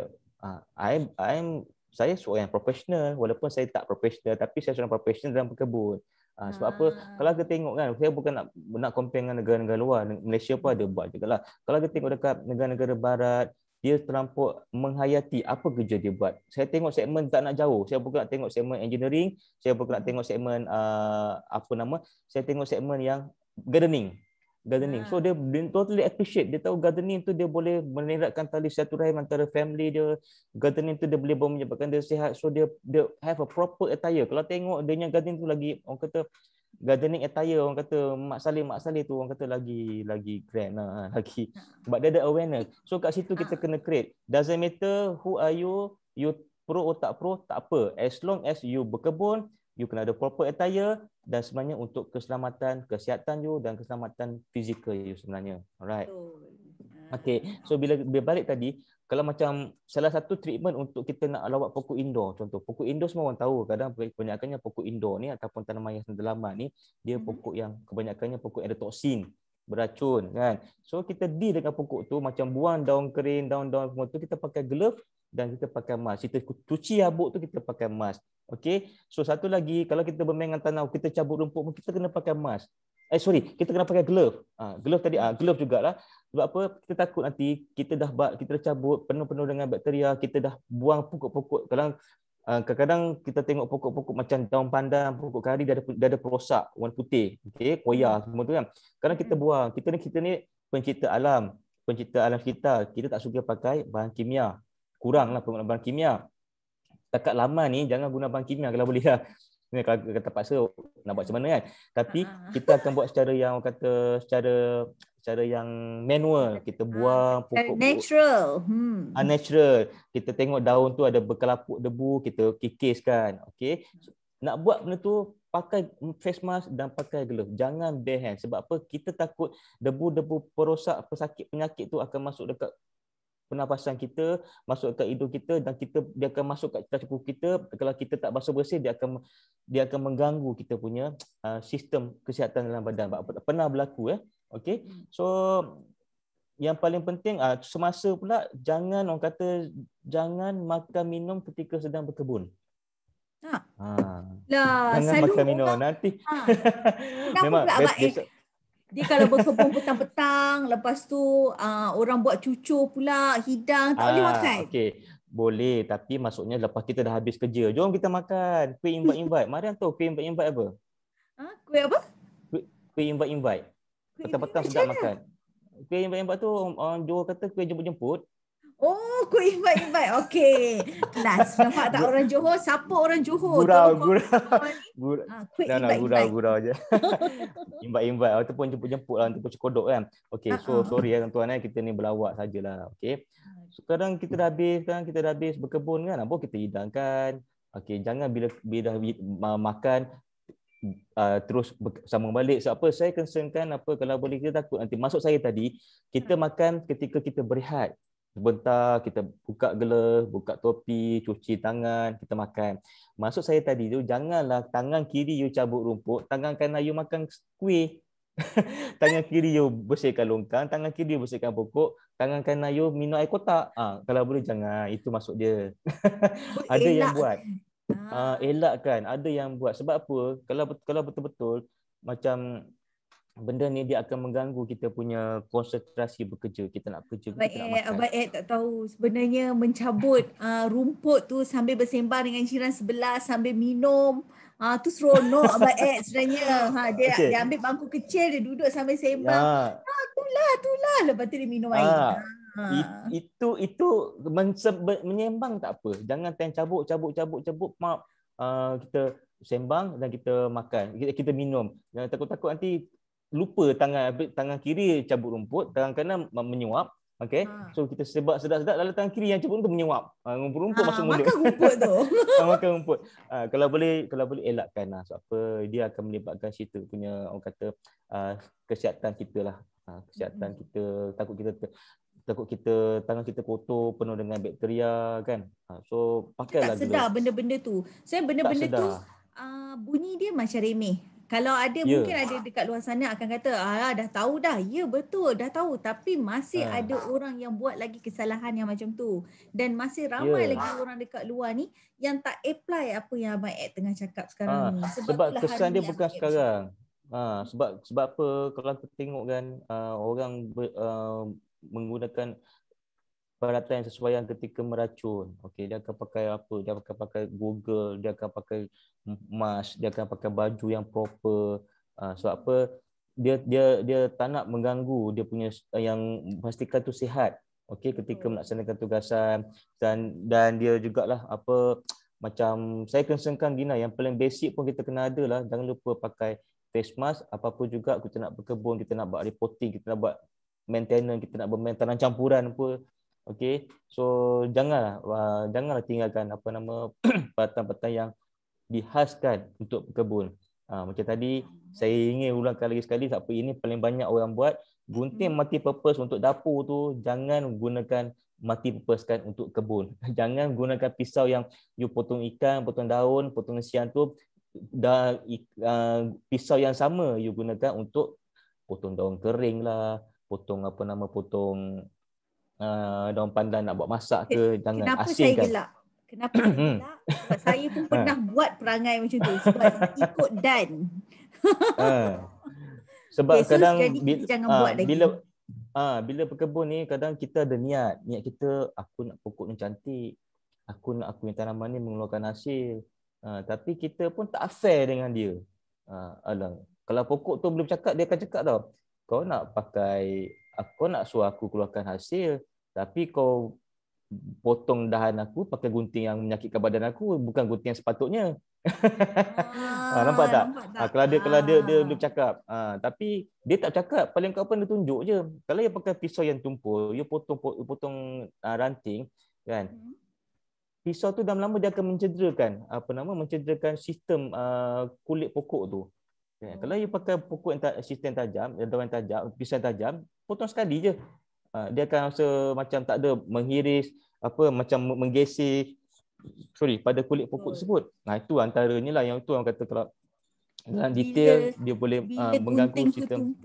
saya seorang yang profesional, walaupun saya tak profesional, tapi saya seorang profesional dalam berkebun. Sebab apa? Kalau kita tengok kan, saya bukan nak compare dengan negara-negara luar. Malaysia pun ada buat juga lah. Kalau kita tengok dekat negara-negara barat, dia terlampau menghayati apa kerja dia buat. Saya tengok segmen tak nak jauh. Saya bukan nak tengok segmen engineering, saya bukan nak tengok segmen saya tengok segmen yang gardening. So dia totally appreciate. Dia tahu gardening tu dia boleh meneratkan tali silaturahim antara family dia. Gardening tu dia boleh menyebabkan dia sihat. So dia have a proper attire. Kalau tengok dia punya gardening tu lagi, orang kata gardening attire, orang kata Mak Saleh tu orang kata lagi grand lah, lagi. Sebab dia ada awareness. So kat situ kita kena create. Doesn't matter who are you pro atau tak pro, tak apa. As long as you berkebun, you kena ada proper attire, dan sebenarnya untuk keselamatan, kesihatan you dan keselamatan fizikal you sebenarnya. Alright. Okay, so bila balik tadi, kalau macam salah satu treatment untuk kita nak lawat pokok indoor, contoh pokok indoor semua orang tahu, kadang kebanyakannya pokok indoor ni ataupun tanaman hiasan dalaman ni, dia pokok yang kebanyakannya pokok yang ada toksin, beracun kan. So kita deal dengan pokok tu, macam buang daun kering, daun-daun semua tu, kita pakai glove dan kita pakai mask. Kita cuci habuk tu, kita pakai mask. Okey. So satu lagi, kalau kita bermain dengan tanah, kita cabut rumput pun kita kena pakai mask. Kita kena pakai glove. Glove tadi, glove jugalah. Sebab apa? Kita takut nanti kita dah cabut penuh-penuh dengan bakteria, kita dah buang pokok-pokok. Kadang-kadang kita tengok pokok-pokok macam daun pandan, pokok kari dia ada perosak warna putih, okey, koya semua tu kan. Kadang kita buang. Kita ni pencipta alam sekitar. Kita tak suka pakai bahan kimia. Kuranglah penggunaan bahan kimia. Takat lama ni jangan guna bahan kimia kalau boleh lah. Kalau kata paksa nak buat macam mana kan. Tapi kita akan buat secara yang kata secara yang manual. Kita buang pokok natural. Natural. Kita tengok daun tu ada berkelapuk debu, kita kikiskan. Okey. Nak buat benda tu pakai face mask dan pakai glove. Jangan bare hand. Sebab apa? Kita takut debu-debu perosak, pesakit, penyakit tu akan masuk dekat pernafasan kita, masuk ke hidung kita, dan dia akan masuk kat kuku kita. Kalau kita tak basuh bersih, dia akan mengganggu kita punya sistem kesihatan dalam badan. Pernah berlaku okey. So yang paling penting semasa pula, jangan jangan makan minum ketika sedang berkebun. Jangan makan minum nanti. Memang dia kalau berkebun petang-petang, lepas tu orang buat cucur pula, hidang, tak boleh makan. Okey, boleh, tapi maksudnya lepas kita dah habis kerja, jom kita makan. Kuih invite. Mariam tahu kuih invite apa? Kuih apa? Kuih invite. Petang-petang sedap makan. Kuih invite tu orang Johor kata kuih jemput-jemput. Oh, kuih invite. Okey. Kelas. Nampak tak orang Johor? Siapa orang Johor? Gurau. Kuih invite. Gurau je. Invite ataupun jemput-jemput lah, ataupun cekodok kan. Okey, so sorry tuan-tuan, kita ni berlawak sajalah. Okey. Sekarang kita dah habis berkebun kan, apa kita hidangkan. Okey, jangan bila makan terus sambung balik. Sebab apa? Saya concernkan kalau boleh kita takut nanti masuk saya tadi, kita makan ketika kita berehat. Sebentar kita buka glove, buka topi, cuci tangan, kita makan. Maksud saya tadi tu, janganlah tangan kiri you cabut rumput, tangan kanan you makan kuih. Tangan kiri you bersihkan longkang, tangan kiri you bersihkan pokok, tangan kanan you minum air kotak. Kalau boleh jangan, itu maksud dia. Ada yang buat. Elakkan, ada yang buat. Sebab apa? Kalau betul-betul macam benda ni dia akan mengganggu kita punya konsentrasi bekerja. Kita nak kerja, kita nak makan. Abang Ed tak tahu sebenarnya mencabut rumput tu sambil bersembang dengan jiran sebelah, sambil minum, Tu seronok Abang Ed sebenarnya. Dia Okey. ambil bangku kecil, dia duduk sambil sembang. Ya. Itulah. Lepas tu dia minum air. Ah, itu menyembang tak apa. Jangan time cabut, mak kita sembang dan kita makan. Kita minum. Jangan takut-takut nanti lupa tangan kiri cabut rumput, tangan kanan menyuap. Okey. So kita sebab sedap-sedap dalam tangan kiri yang cabut rumput menyuap. Rumput masuk mulut. Makan rumput tu. Makan rumput. Kalau boleh elakkan lah. Sebab apa dia akan menyebabkan situ punya orang kata kesihatan kita lah. Kesihatan kita, takut kita tangan kita kotor penuh dengan bakteria kan. So pakailah Tak sedar gloves. benda-benda tu. Saya benda-benda tu bunyi dia macam remeh. Kalau ada mungkin ada dekat luar sana akan kata dah tahu dah. Ya betul dah tahu, tapi masih ada orang yang buat lagi kesalahan yang macam tu. Dan masih ramai lagi orang dekat luar ni yang tak apply apa yang Abang Ed tengah cakap sekarang ni. Sebab kesan dia bukan sekarang. Sebab apa kalau kita tengok kan orang menggunakan peralatan yang sesuaian ketika meracun. Okey, dia akan pakai apa? Dia akan pakai Google, dia akan pakai mask, dia akan pakai baju yang proper. Sebab apa? Dia tak nak mengganggu dia punya yang pastikan tu sihat. Okey, ketika melaksanakan tugasan dan dia jugalah apa macam saya concernkan Dina yang paling basic pun kita kena ada lah. Jangan lupa pakai face mask. Apa-apa juga kita nak berkebun, kita nak buat reporting, kita nak buat maintenance, kita nak bermain tanam campuran apa. Okey. So janganlah tinggalkan apa nama peralatan-peralatan yang dihaskan untuk berkebun. Macam tadi saya ingin ulangkan lagi sekali sebab ini paling banyak orang buat gunting multi purpose untuk dapur tu, jangan gunakan multi purpose kan untuk kebun. Jangan gunakan pisau yang you potong ikan, potong daun, potong siang tu pisau yang sama you gunakan untuk potong daun kering lah, potong daun pandan nak buat masak ke. Jangan Kenapa asin saya kan. gelak? Kenapa saya gelak? Sebab saya pun pernah buat perangai macam tu. Sebab ikut Dan. Sebab so kadang jangan buat lagi. bila berkebun ni kadang kita ada niat kita aku nak pokok ni cantik, aku nak aku yang tanaman ni mengeluarkan hasil, tapi kita pun tak fair dengan dia. Kalau pokok tu belum cakap, dia akan cakap tau, kau nak suruh aku keluarkan hasil tapi kau potong dahan aku pakai gunting yang menyakitkan badan aku, bukan gunting yang sepatutnya. Nampak tak? Kalau dia belum cakap. Tapi dia tak cakap, paling kau pun dia tunjuk je. Kalau dia pakai pisau yang tumpul, dia potong ranting kan. Pisau tu dalam lama dia akan mencederakan sistem kulit pokok tu. Kalau you pakai pokok yang sistem tajam, daun tajam, pisau tajam, potong sekali je. Dia akan rasa macam tak ada menghiris, macam menggesek pada kulit pokok tersebut. Itu antaranya lah yang tu orang kata kalau dalam detail dia boleh mengganggu sistem.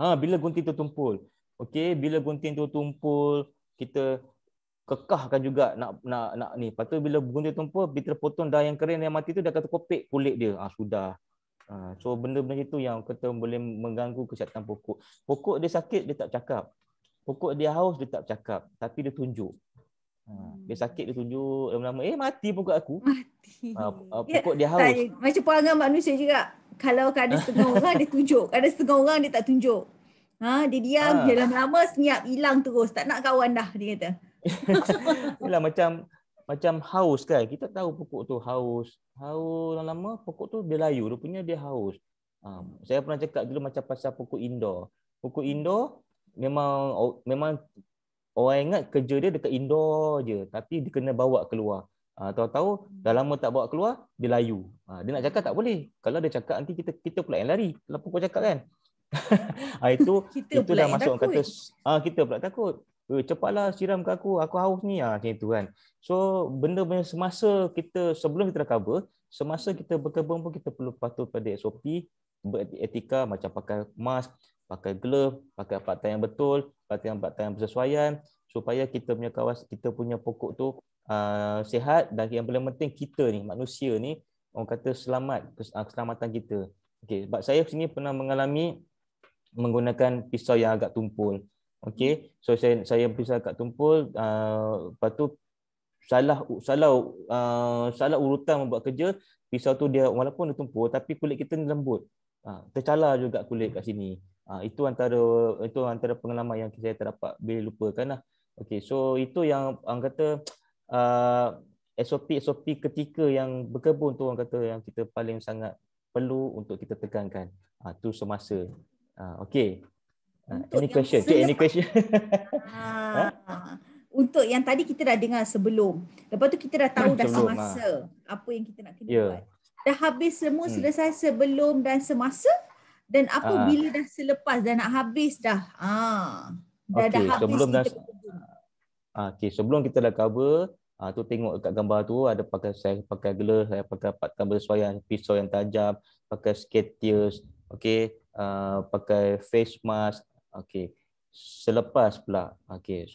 Bila gunting tu tumpul. Okey, bila gunting tu tumpul, kita kekahkan juga nak ni. Lepas tu bila gunting tumpul, bila terpotong daun yang kering yang mati tu dia akan terkopek kulit dia. Sudah. So benda-benda itu yang kita boleh mengganggu kesihatan pokok. Pokok dia sakit dia tak cakap. Pokok dia haus dia tak cakap, tapi dia tunjuk. Dia sakit dia tunjuk, lama-lama mati pokok aku. Mati. Pokok dia haus. Macam perangai manusia juga. Kalau ada setengah orang dia tunjuk, ada setengah orang dia tak tunjuk. Dia diam, dia lama-lama senyap, hilang terus, tak nak kawan dah dia kata. Yalah macam haus kan. Kita tahu pokok tu haus lama-lama pokok tu dia layu, rupanya dia haus. Saya pernah cakap dulu macam pasal pokok indoor. Pokok indoor memang orang ingat kerja dia dekat indoor je, tapi dia kena bawa keluar. Tahu-tahu dah lama tak bawa keluar, dia layu. Dia nak cakap tak boleh. Kalau dia cakap nanti kita pula yang lari. Kalau pokok cakap kan. itu dah masuk kata kita pula takut. Cepatlah siram ke aku haus ni, macam itu kan. So benda-benda semasa kita sebelum kita recover, semasa kita berkebun pun kita perlu patuh pada SOP, beretika macam pakai mask, pakai glove, pakai pakaian yang betul, pakaian yang bersesuaian supaya kita punya pokok tu sihat, dan yang paling penting kita ni manusia ni orang kata keselamatan kita. Okey, sebab saya sini pernah mengalami menggunakan pisau yang agak tumpul. Okey, so saya pisau agak tumpul, lepas tu salah urutan membuat kerja, pisau tu dia walaupun dia tumpul tapi kulit kita ni lembut. Tercalar juga kulit kat sini. Itu antara pengalaman yang saya tak dapat boleh lupakan lah. Okey, so itu yang orang kata SOP ketika yang berkebun tu orang kata yang kita paling sangat perlu untuk kita tekankan. Tu semasa. Okey. Untuk Any yang question? Cik, any question? Untuk yang tadi kita dah dengar sebelum. Lepas tu kita dah tahu dah Sebelum, semasa apa yang kita nak kena Ya. buat. Dah habis semua selesai sebelum dan semasa, dan apa bila dah selepas dah nak habis dah. Dah Okey, habis kita berkebun. sebelum kita dah cover, tu tengok dekat gambar tu ada saya pakai glove, saya pakai patkan bersesuaian, pisau yang tajam, pakai sketiers, okey, pakai face mask, okey. Selepas pula, okey,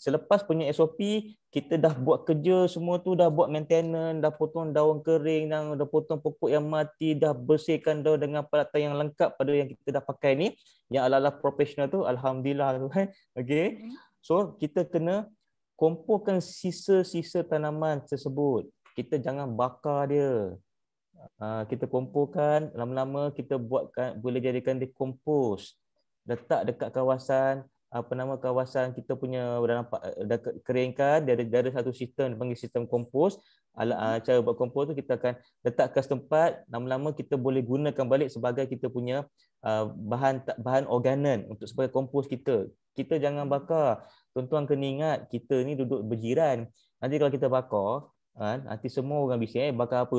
selepas punya SOP, kita dah buat kerja semua tu, dah buat maintenance, dah potong daun kering, dah potong pokok yang mati, dah bersihkan daun dengan peralatan yang lengkap pada yang kita dah pakai ni, yang ala-ala profesional tu, alhamdulillah tu kan. Okey. So kita kena kumpulkan sisa-sisa tanaman tersebut. Kita jangan bakar dia. Kita kumpulkan, lama-lama kita buatkan, boleh jadikan dia kompos. Letak dekat kawasan kawasan kita punya dah keringkan, dia ada satu sistem dipanggil sistem kompos. Cara buat kompos tu kita akan letakkan setempat, lama-lama kita boleh gunakan balik sebagai kita punya bahan organik untuk sebagai kompos kita. Kita jangan bakar. Tuan-tuan kena ingat, kita ni duduk berjiran. Nanti kalau kita bakar, nanti semua orang bising, bakar apa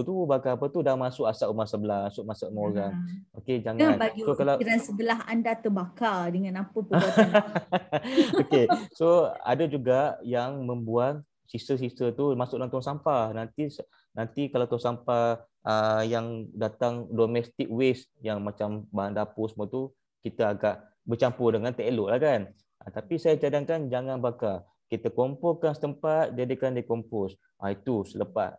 tu dah masuk asap rumah sebelah, masuk rumah orang. Okey, jangan. Bagi kalau jiran sebelah anda terbakar dengan apa perbuatan. Okey, so ada juga yang membuang sisa-sisa tu masuk dalam tong sampah. Nanti kalau tong sampah yang datang domestic waste yang macam bahan dapur semua tu, kita agak bercampur dengan tak elok lah kan. Tapi saya cadangkan jangan bakar. Kita kumpulkan setempat, jadikan dekompos. Itu selepas.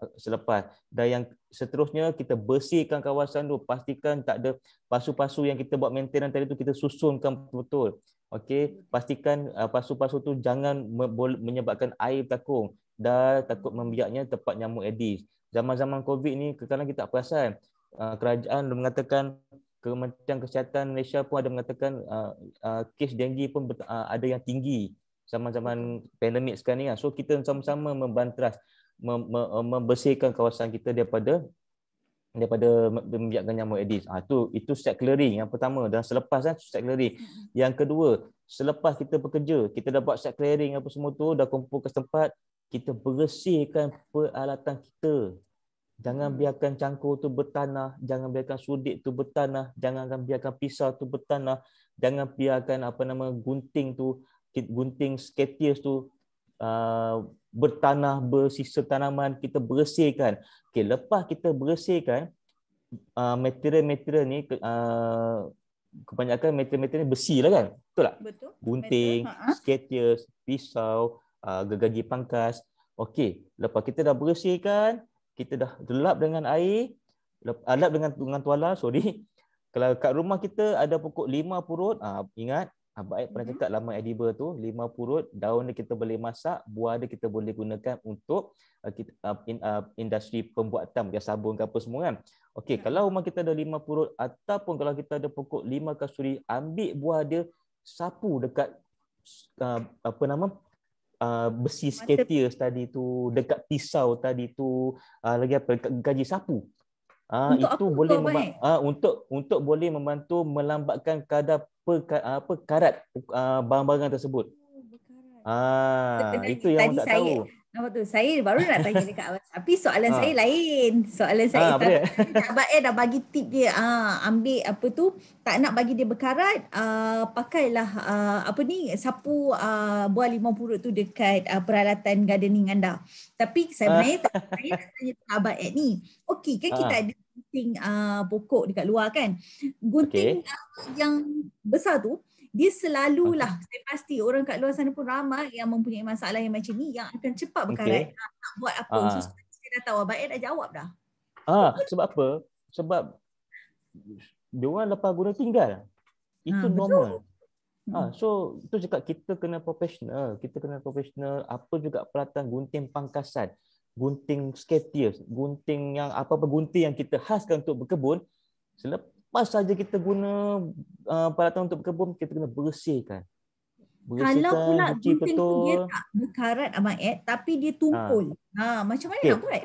Dan yang seterusnya kita bersihkan kawasan tu, pastikan tak ada pasu-pasu yang kita buat maintenance tadi tu, kita susunkan betul-betul. Okey, pastikan pasu-pasu tu jangan menyebabkan air bertakung dan takut membiaknya tempat nyamuk Aedes. Zaman-zaman COVID ni kadang-kadang kita tak perasan. Kerajaan mengatakan, Kementerian Kesihatan Malaysia pun ada mengatakan kes denggi pun ada yang tinggi zaman-zaman pandemik sekarang ni. So kita sama-sama membantras, membersihkan kawasan kita daripada membiarkan nyamuk Aedes. Itu start clearing yang pertama, dan selepas start clearing. Yang kedua, selepas kita bekerja, kita dah buat start clearing apa semua tu, dah kumpul ke tempat, kita bersihkan peralatan kita. Jangan biarkan cangkul tu bertanah, jangan biarkan sudik tu bertanah, jangan biarkan pisau tu bertanah, jangan biarkan gunting sketiers tu bertanah, bersisa tanaman, kita bersihkan. Okey, lepas kita bersihkan material-material ni, kebanyakan material-material ni besi lah kan? Betul tak? Betul. Gunting, sketiers, pisau, gergaji pangkas. Okey, lepas kita dah bersihkan, kita dah lap dengan air, lap dengan tuala, Kalau kat rumah kita ada pokok 5 purut, ingat Abang Aib pernah cakap lama edible tu, 5 purut, daun dia kita boleh masak, buah dia kita boleh gunakan untuk industri pembuatan dia sabun ke apa semua kan. Okey, kalau rumah kita ada 5 purut ataupun kalau kita ada pokok 5 kasturi, ambil buah dia, sapu dekat besi sketiers tadi tu, dekat pisau tadi tu, lagi apa, gaji sapu. Itu boleh untuk boleh membantu melambatkan kadar karat barang-barang tersebut. Itu yang orang tak tahu. Nampak tu, saya baru nak tanya dekat Abang, tapi soalan saya lain. Soalan saya Abang dah bagi tip dia, ambil apa tu, tak nak bagi dia berkarat, pakailah sapu buah 5 purut tu dekat peralatan gardening anda. Tapi saya nak tanya Abang ni, okey kan kita ada gunting pokok dekat luar kan, gunting yang besar tu, dia selalulah, saya pasti orang kat luar sana pun ramai yang mempunyai masalah yang macam ni, yang akan cepat berkarat. Nak buat apa? So saya dah tahu, Abang dah jawab dah. Sebab apa? Sebab dia orang lepas guna tinggal. Itu normal. So tu cakap kita kena profesional, apa juga peralatan gunting pangkasan, gunting sketius, gunting yang apa-apa gunting yang kita khaskan untuk berkebun. Selepas saja kita guna peralatan untuk berkebun, kita kena bersihkan. Kalau pula Cuci gunting tu dia betul. tak berkarat Abang Ed, tapi dia tumpul. Macam mana nak Okey. buat?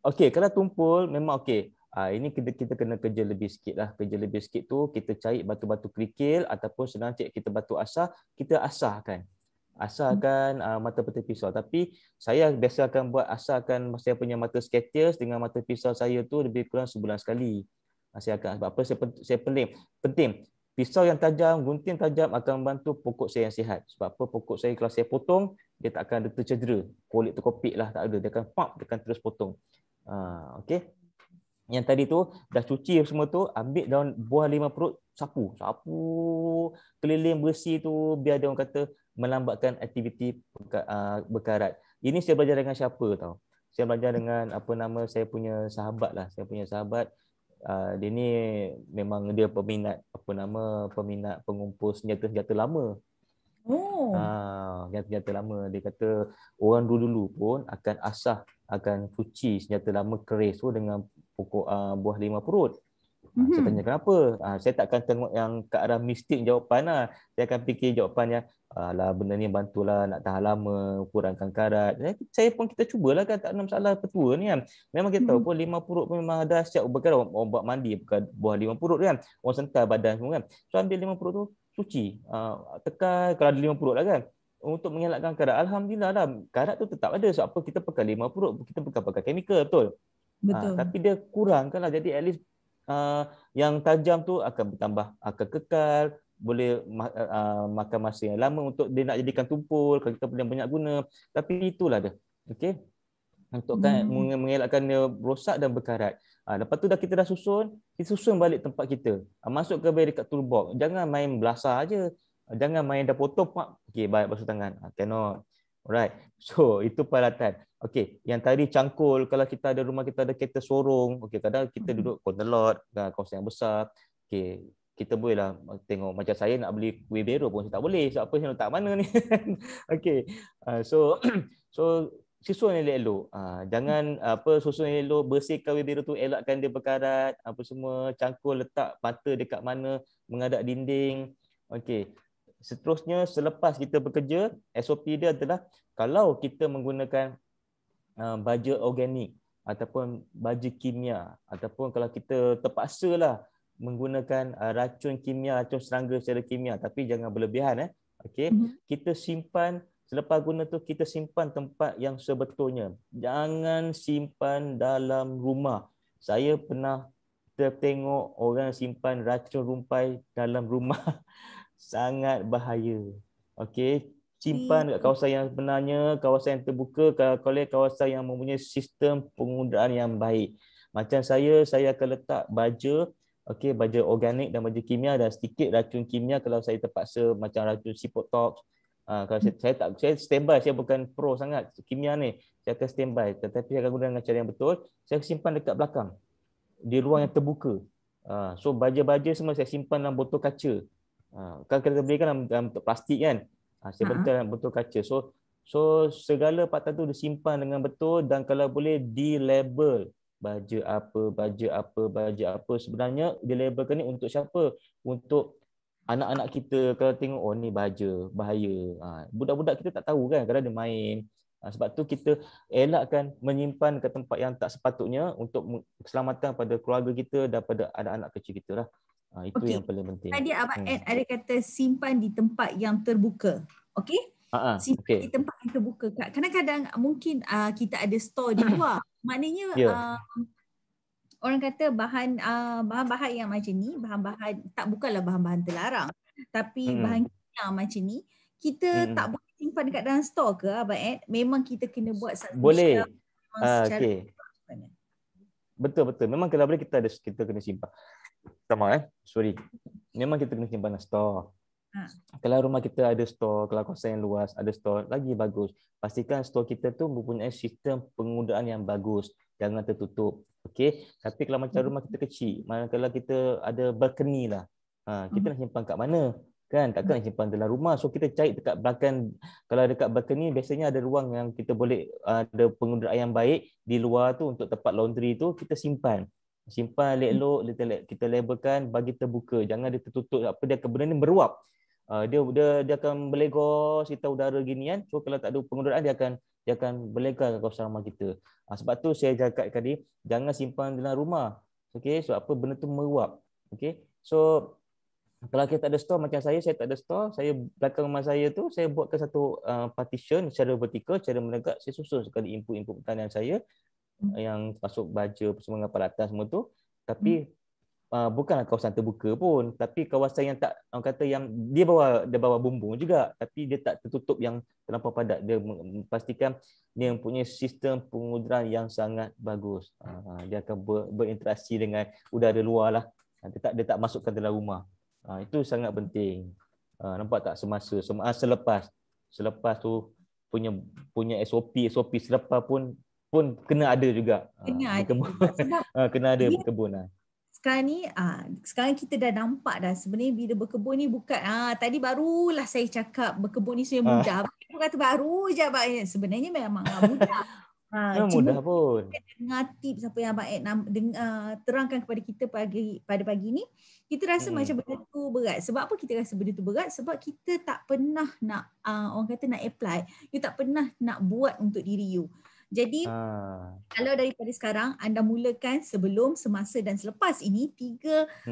Okey, kalau tumpul memang okey. Ini kita kena kerja lebih sikit lah. Kerja lebih sikit tu kita cari batu-batu kerikil ataupun senang cik kita batu asah, kita asahkan. Asahkan mata peta pisau. Tapi saya biasa akan buat asahkan saya punya mata sketius dengan mata pisau saya tu lebih kurang sebulan sekali. Saya akan sebab apa saya penting. Pisau yang tajam, gunting tajam akan membantu pokok saya yang sihat. Sebab apa pokok saya kalau saya potong, dia tak akan ada tercedera. Kulit terkopik lah, tak ada. Dia akan terus potong. Okey. Yang tadi tu dah cuci semua tu, ambil daun buah 5 perut, sapu keliling bersih tu biar dia orang kata melambatkan aktiviti berkarat. Ini saya belajar dengan siapa tahu? Saya belajar dengan saya punya sahabat lah. Saya punya sahabat dia ni memang dia peminat peminat pengumpul senjata-senjata lama. Senjata lama. Dia kata orang dulu-dulu pun akan cuci senjata lama keris tu dengan pokok buah 5 perut. Saya tanya kenapa? Saya takkan tengok yang ke arah mistik jawapan lah. Saya akan fikir jawapannya, alah benda ni bantulah nak tahan lama, kurangkan karat. Saya pun kita cubalah kan, tak ada masalah petua ni kan. Memang kita tahu pun 5 perut pun memang ada siap berkarat. Orang buat mandi bukan buah 5 perut kan. Orang sentar badan semua kan. So ambil 5 perut tu, cuci. Tekan kalau ada 5 perut lah kan. Untuk mengelakkan karat. Alhamdulillah lah, karat tu tetap ada. Sebab apa kita pakai 5 perut, kita bukan pakai chemical, betul? Betul. Tapi dia kurangkan lah. Jadi at least yang tajam tu akan bertambah, akan kekal, boleh makan masa yang lama untuk dia nak jadikan tumpul kalau kita banyak guna. Tapi itulah dia. Okey. Untuk mengelakkan dia rosak dan berkarat. Lepas tu kita dah susun, kita susun balik tempat kita. Masuk ke dekat toolbox. Jangan main belasah aje. Jangan main dah potong pak. Okey, baik basuh tangan. Cannot. Alright. So, itu peralatan. Okey, yang tadi cangkul, kalau kita ada rumah kita ada kereta sorong, okey, kadang kita duduk corner lot, kawasan yang besar. Okey, kita bolehlah tengok macam saya nak beli wheelbarrow pun saya tak boleh. Sebab apa saya letak mana ni? Okey. So so susun elok-elok. Jangan susun elok, bersihkan wheelbarrow tu, elakkan dia berkarat, apa semua, cangkul letak mata dekat mana, menghadap dinding. Okey. Seterusnya selepas kita bekerja, SOP dia adalah kalau kita menggunakan baja organik ataupun baja kimia ataupun kalau kita terpaksalah menggunakan racun kimia, racun serangga secara kimia, tapi jangan berlebihan. Okey, kita simpan selepas guna tu, kita simpan tempat yang sebetulnya. Jangan simpan dalam rumah. Saya pernah tengok orang simpan racun rumpai dalam rumah. Sangat bahaya. Okey, simpan dekat kawasan yang sebenarnya, kawasan yang terbuka, kalau kawasan yang mempunyai sistem penggunaan yang baik. Macam saya akan letak baja, okey, baja organik dan baja kimia dan sedikit racun kimia kalau saya terpaksa, macam racun Cipotox. Kalau saya standby, saya bukan pro sangat kimia ni. Saya akan standby, tetapi saya akan guna dengan cara yang betul. Saya simpan dekat belakang di ruang yang terbuka. So baja-baja semua saya simpan dalam botol kaca. Kan kita belikan dalam plastik kan. Saya bentuk dalam botol kaca. So segala part tu disimpan dengan betul dan kalau boleh di-label. Baja apa. Sebenarnya di-labelkan ni untuk siapa? Untuk anak-anak kita. Kalau tengok, oh ni baja, bahaya. Budak-budak kita tak tahu kan, kadang dia main. Sebab tu kita elakkan menyimpan ke tempat yang tak sepatutnya untuk keselamatan pada keluarga kita dan pada anak-anak kecil kita lah. Itu yang paling penting. Tadi Abang Ed ada kata simpan di tempat yang terbuka. Okey? Simpan di tempat yang terbuka. Kadang-kadang mungkin kita ada store di luar. Maknanya orang kata bahan-bahan yang macam ni, bahan-bahan bukanlah bahan-bahan terlarang, tapi bahan kimia macam ni, kita tak boleh simpan dekat dalam store ke Abang Ed? Memang kita kena buat satu boleh. Okey. Betul. Memang kalau boleh kita kena simpan. Sorry. Memang kita kena simpan dalam store. Kalau rumah kita ada store, kalau kawasan yang luas ada store, lagi bagus. Pastikan store kita tu mempunyai sistem penggunaan yang bagus. Jangan tertutup. Okey. Tapi kalau macam rumah kita kecil, kalau kita ada balcony lah, kita nak simpan kat mana? Kan takkan nak simpan dalam rumah. So kita cari dekat belakang. Kalau dekat belakang ni biasanya ada ruang yang kita boleh ada penggunaan yang baik di luar tu untuk tempat laundry tu kita simpan. Simpan elok-elok, kita labelkan bagi terbuka. Jangan dia tertutup, apa dia akan benda ni meruap. Dia akan berlegos kita udara gini kan. So kalau tak ada penggunaan dia akan berlegar ke kawasan rumah kita. Sebab tu saya cakap tadi jangan simpan dalam rumah. Okey, so apa benda tu meruap. Okey. So kalau kita tak ada store macam saya tak ada store, saya belakang rumah saya tu saya buatkan satu partition secara vertikal, secara menegak, saya susun sekali input-input pertanian saya yang masuk baja semua peralatan semua tu, tapi bukanlah kawasan terbuka pun, tapi kawasan yang tak, orang kata yang dia bawa bumbung juga, tapi dia tak tertutup yang terlampau padat. Dia pastikan dia mempunyai sistem pengudaran yang sangat bagus. Dia akan berinteraksi dengan udara luar lah. Dia tak masukkan dalam rumah. Itu sangat penting. Nampak tak selepas tu punya SOP selepas pun kena ada juga. Kena ada Berkebun. juga. Sebab Kena ada berkebun. Sekarang kita dah nampak dah sebenarnya bila berkebun ni bukan tadi barulah saya cakap berkebun ni sebenarnya mudah. Aku kata baru je Abang Ed. Sebenarnya memang mudah. Memang mudah pun. Dengar tips apa yang Abang Ed terangkan kepada kita pada pagi ni, kita rasa macam benda tu berat. Sebab apa kita rasa benda tu berat? Sebab kita tak pernah nak orang kata nak apply. You tak pernah nak buat untuk diri you. Jadi kalau daripada sekarang anda mulakan sebelum, semasa dan selepas ini 3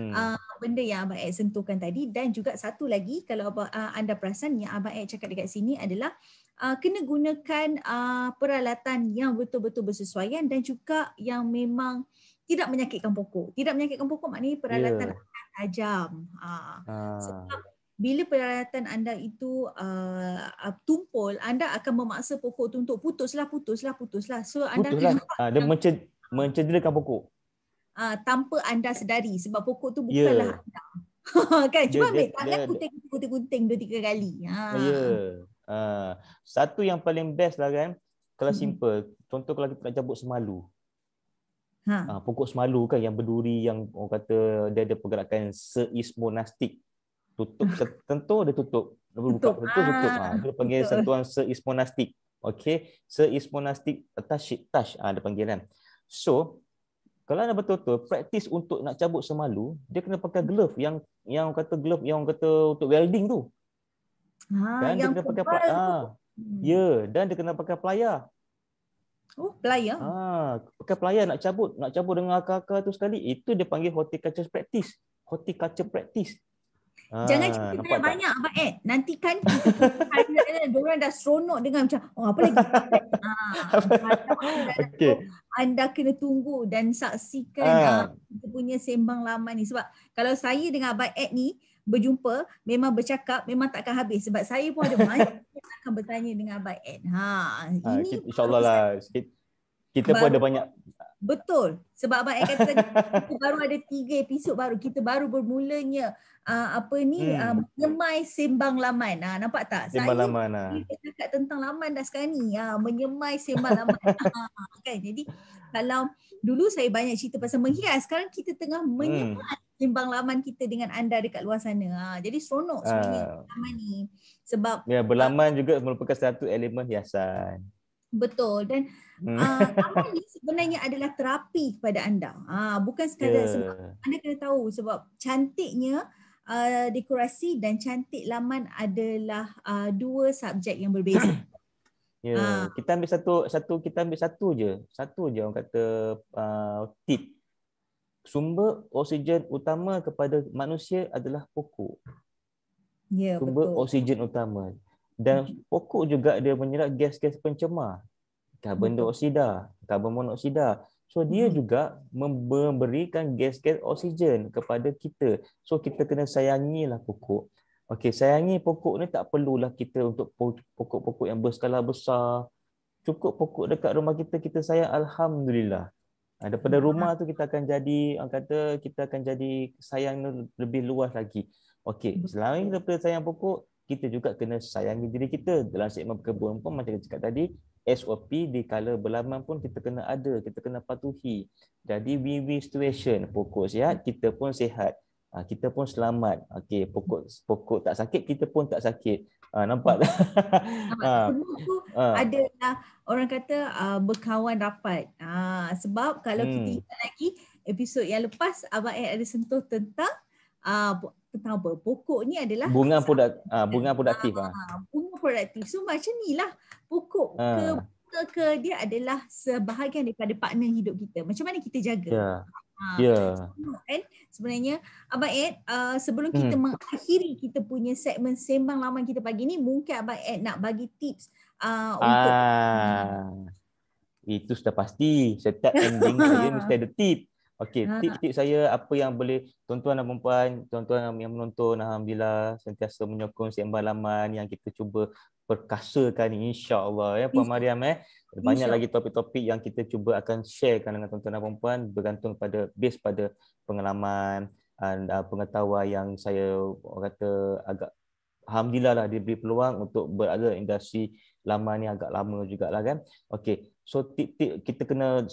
benda yang Abang Ed sentuhkan tadi, dan juga satu lagi kalau anda perasan yang Abang Ed cakap dekat sini adalah kena gunakan peralatan yang betul-betul bersesuaian dan juga yang memang tidak menyakitkan pokok. Tidak menyakitkan pokok maknanya peralatan tajam. Sebab bila peralatan anda itu tumpul, anda akan memaksa pokok tu untuk putuslah. So anda akan dia mencederakan pokok. Tanpa anda sedari sebab pokok tu bukanlah anda. Kan cuba ambil tangan gunting 2-3 kali. Satu yang paling best lah kan, kalau simple, contoh kalau kita nak cabut semalu. Pokok semalu kan yang berduri, yang orang kata dia ada pergerakan seismonastik. Tutup tentu dia tutup. Buka tentu tutup. Dia panggil sentuhan seismonastik. Okey, seismonastik touch dia panggil kan. So, kalau anda betul-betul praktis untuk nak cabut semalu, dia kena pakai glove yang kata glove yang kata untuk welding tu. Dan dia kena pakai dan dia kena pakai pelayar. Oh, pelayar. Pakai pelayar nak cabut dengan akar-akar tu sekali. Itu dia panggil horticulture practice. Jangan cerita banyak-banyak Abang Ed. Nanti kan diorang dah seronok dengan macam apa lagi. Anda kena tunggu dan saksikan kita punya sembang lama ni. Sebab kalau saya dengan Abang Ed ni berjumpa, memang bercakap, memang takkan habis. Sebab saya pun ada banyak yang akan bertanya dengan Abang Ed. Ini InsyaAllah lah. Kita pun ada banyak. Betul. Sebab Abang Ed kata tadi, kita baru ada 3 episod baru. Kita baru bermulanya menyemai sembang laman. Nampak tak? Sembang laman. Kita cakap tentang laman dah sekarang ni. Menyemai sembang laman. Kan? Jadi kalau dulu saya banyak cerita pasal menghias, sekarang kita tengah menyemai sembang laman kita dengan anda dekat luar sana. Jadi seronok sebenarnya laman ni. Sebab berlaman juga merupakan satu elemen hiasan. Betul. Dan laman ni sebenarnya adalah terapi kepada anda. Bukan sekadar sebab anda kena tahu sebab cantiknya dekorasi dan cantik laman adalah 2 subjek yang berbeza. Kita ambil satu je orang kata tip. Sumber oksigen utama kepada manusia adalah pokok. Sumber oksigen utama. Dan pokok juga dia menyerap gas-gas pencemar. Karbon dioksida, karbon monoksida. So dia juga memberikan gas-gas oksigen kepada kita. So kita kena sayangilah pokok. Okey, sayangi pokok ni tak perlulah kita untuk pokok-pokok yang berskala besar. Cukup pokok dekat rumah kita sayang, alhamdulillah. Daripada rumah tu kita akan jadi sayang lebih luas lagi. Okey, selain daripada sayang pokok, kita juga kena sayangi diri kita. Dalam segmen berkebun pun macam kita cakap tadi, SOP di kala berlaman pun kita kena ada, kita kena patuhi. Jadi win-win situation, pokok sihat, kita pun sihat. kita pun selamat. Okey, pokok tak sakit, kita pun tak sakit. Nampak tak? Nampak semua tu adalah orang kata berkawan rapat. Sebab kalau kita ingat lagi episod yang lepas Abang Ed ada sentuh tentang tentang apa? Pokok ni adalah bunga produktif. Bunga produktif. So macam ni lah pokok ke dia adalah sebahagian daripada partner hidup kita. Macam mana kita jaga? Kan sebenarnya Abang Ed, sebelum kita mengakhiri kita punya segmen Sembang Laman kita pagi ni, mungkin Abang Ed nak bagi tips untuk itu sudah pasti. Setiap ending saya mesti ada tip. Okey, tip-tip saya apa yang boleh tuan-tuan dan puan-puan, tuan-tuan yang menonton, alhamdulillah sentiasa menyokong Sembang Laman yang kita cuba perkasakan insya-Allah ya Puan Mariam banyak lagi topik-topik yang kita cuba akan sharekan dengan tuan-tuan dan puan-puan bergantung pada base pada pengalaman dan pengetahuan yang saya kata agak alhamdulillah lah diberi peluang untuk berada industri lama ni agak lama jugalah kan. Okey. So tip-tip kita kena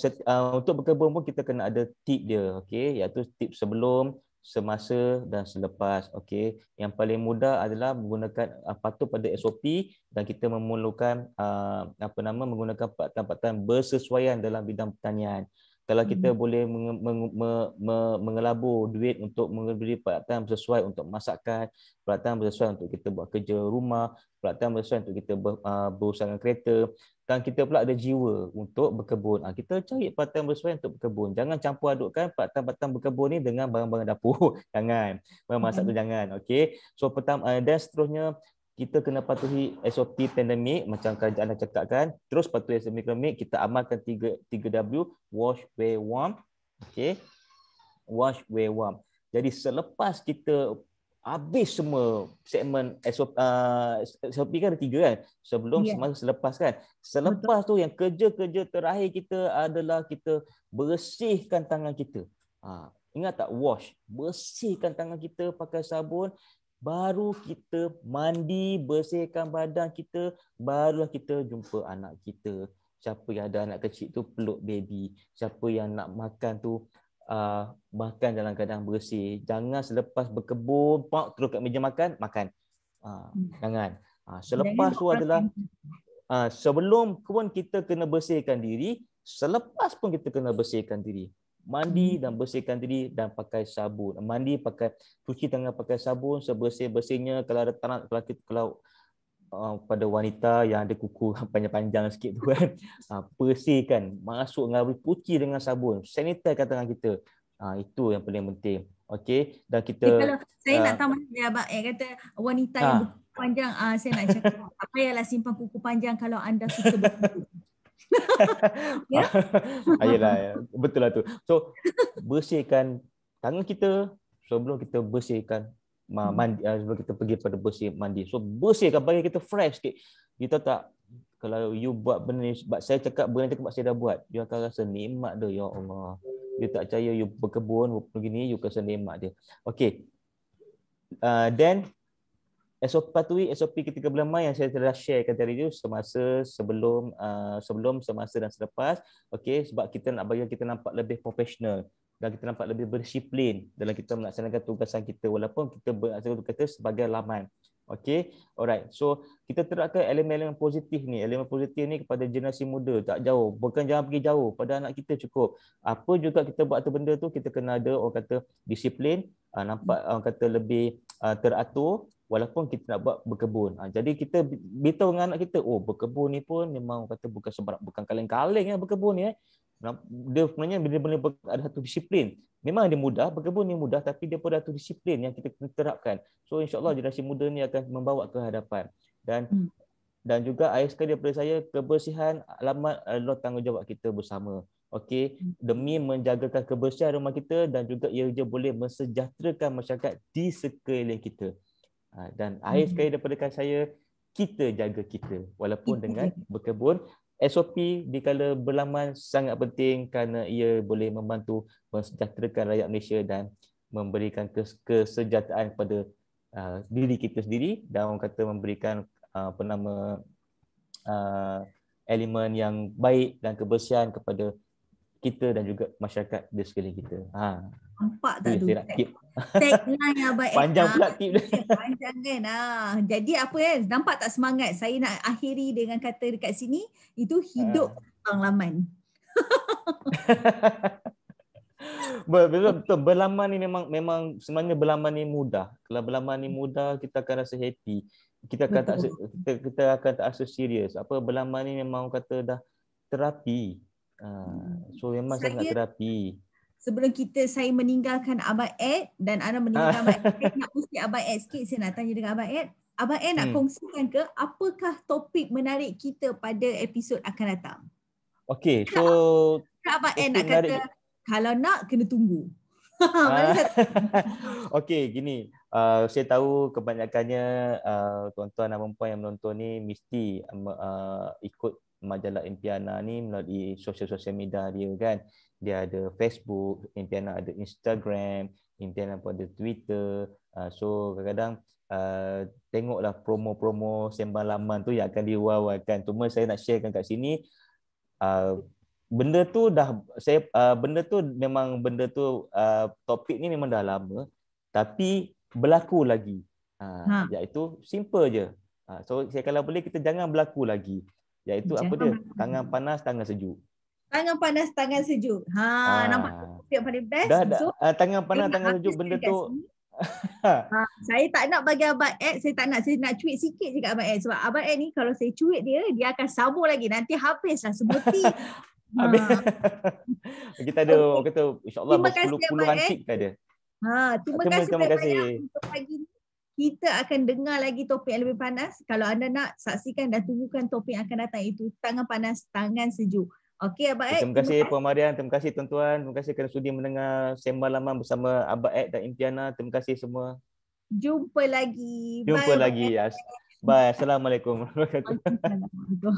untuk berkebun pun kita kena ada tip dia, okey, iaitu tip sebelum, semasa dan selepas. Okey. Yang paling mudah adalah menggunakan patuh pada SOP dan kita memerlukan menggunakan paktan-paktan bersesuaian dalam bidang pertanian. Kalau kita boleh mengelabur duit untuk memberi peralatan sesuai untuk masakan, peralatan sesuai untuk kita buat kerja rumah, peralatan sesuai untuk kita berusaha dengan kereta, dan kita pula ada jiwa untuk berkebun. Kita cari peralatan sesuai untuk berkebun. Jangan campur adukkan peralatan berkebun ni dengan barang-barang dapur. Jangan. Barang masak tu jangan. Okey. So pertama dan seterusnya kita kena patuhi SOP pandemik macam kerajaan dah cakapkan. Terus patuhi SOP pandemik, kita amalkan 3W, wash, wear, warm. Okey. Wash, wear, warm. Jadi selepas kita habis semua segmen SOP kan ada 3 kan? Sebelum, semasa, selepas kan? Selepas tu yang kerja-kerja terakhir kita adalah kita bersihkan tangan kita. Ingat tak wash? Bersihkan tangan kita pakai sabun. Baru kita mandi, bersihkan badan kita, barulah kita jumpa anak kita. Siapa yang ada anak kecil tu peluk baby. Siapa yang nak makan tu makan dalam keadaan bersih. Jangan selepas berkebun, terus kat meja makan. Jangan. Selepas tu adalah sebelum pun kita kena bersihkan diri, selepas pun kita kena bersihkan diri. Mandi dan bersihkan diri dan pakai sabun. Mandi pakai cuci tangan pakai sabun sebersih-bersihnya. Kalau ada tanah, kalau pada wanita yang ada kuku panjang-panjang sikit tu kan, bersihkan, masuk dengan air, cuci dengan sabun, sanitizekan tangan kita. Itu yang paling penting. Okey, dan kita kalau saya nak tambah ya Abang kata wanita yang berkuku panjang, saya nak cakap tak payahlah simpan kuku panjang kalau anda suka berkuku. Ayolah, betul lah tu. So bersihkan tangan kita sebelum kita bersihkan mandi, sebelum kita pergi pada bersih mandi. So bersihkan bagi kita fresh sikit. Kita tak, kalau you buat benda ni, sebab saya cakap benda cakap saya dah buat, you akan rasa nikmat dia, ya Allah. You tak percaya you berkebun begini, you rasa nikmat dia. Okey. Then patuhi SOP ketika berlama yang saya telah sharekan tadi tu, semasa, sebelum, semasa dan selepas. Okey, sebab kita nak bagi kita nampak lebih profesional dan kita nampak lebih berdisiplin dalam kita melaksanakan tugasan kita walaupun kita melaksanakan tugas kita sebagai laman. Okey, alright. So kita terapkan elemen-elemen positif ni. Elemen positif ni kepada generasi muda, tak jauh. Bukan jangan pergi jauh, pada anak kita cukup. Apa juga kita buat tu benda tu, kita kena ada orang kata disiplin, nampak orang kata lebih teratur. Walaupun kita nak buat berkebun. Jadi kita beritahu dengan anak kita, oh berkebun ni pun memang kata bukan sembarang, bukan kaleng-kaleng berkebun ni. Dia sebenarnya bila ada satu disiplin. Memang dia mudah, berkebun ni mudah, tapi dia pun ada satu disiplin yang kita terapkan. So insya-Allah generasi muda ni akan membawa ke hadapan. Dan juga akhir sekali daripada saya, kebersihan alamat adalah tanggungjawab kita bersama. Okey, demi menjagakan kebersihan rumah kita dan juga ia boleh mensejahterakan masyarakat di sekeliling kita. Dan akhir sekali daripada saya, kita jaga kita walaupun dengan berkebun. SOP di kala berlaman sangat penting kerana ia boleh membantu mensejahterakan rakyat Malaysia dan memberikan kesejahteraan kepada diri kita sendiri dan orang kata memberikan elemen yang baik dan kebersihan kepada kita dan juga masyarakat di sekeliling kita. Nampak tak tu? Saya nak keep. Tagline Abang Ed. Panjang pula tip dia. Panjang kan. Jadi apa ya? Nampak tak semangat? Saya nak akhiri dengan kata dekat sini, itu hidup Bang Laman. Betul. Berlaman ni memang sebenarnya berlaman ni mudah. Kalau berlaman ni mudah, kita akan rasa happy. Kita akan tak kita akan tak rasa serius. Apa berlaman ni memang kata dah terapi. So memang sangat terapi. Sebelum saya meninggalkan Abang Ed dan Ana meninggalkan Abang Ed, saya nak usia Abang Ed sikit. Saya nak tanya dengan Abang Ed. Abang Ed nak kongsikan ke apakah topik menarik kita pada episod akan datang? Okey, so Abang Ed nak kata kalau nak kena tunggu. Okey, gini. Saya tahu kebanyakannya tuan-tuan dan puan yang menonton ni mesti ikut majalah Impiana ni melalui sosial media dia kan. Dia ada Facebook, Impiana ada Instagram, Impiana pun ada Twitter. So kadang-kadang tengoklah promo-promo sembang laman tu yang akan diwawarkan. Cuma saya nak sharekan kat sini, benda tu topik ni memang dah lama tapi berlaku lagi. Iaitu simple je. So saya kalau boleh kita jangan berlaku lagi. Iaitu apa dia? Tangan panas, tangan sejuk. Tangan panas, tangan sejuk. Nampak yang paling best. Tangan panas, tangan sejuk benda tu. Saya tak nak bagi Abang Ed, saya nak cuit sikit je kat Abang Ed. Sebab Abang Ed ni kalau saya cuit dia akan sambung lagi. Nanti habislah sebuti. Kita ada orang kata insya-Allah berpuluh-puluhan tip kita ada. Terima kasih untuk pagi ni. Kita akan dengar lagi topik yang lebih panas. Kalau anda nak saksikan dan tunggukan topik yang akan datang, itu tangan panas, tangan sejuk. Okey Abang Ed. Terima kasih Puan Mariam, terima kasih tuan-tuan, terima kasih kerana sudi mendengar sembang laman bersama Abang Ed dan Impiana. Terima kasih semua. Jumpa lagi. Bye. Bye. Assalamualaikum warahmatullahi wabarakatuh.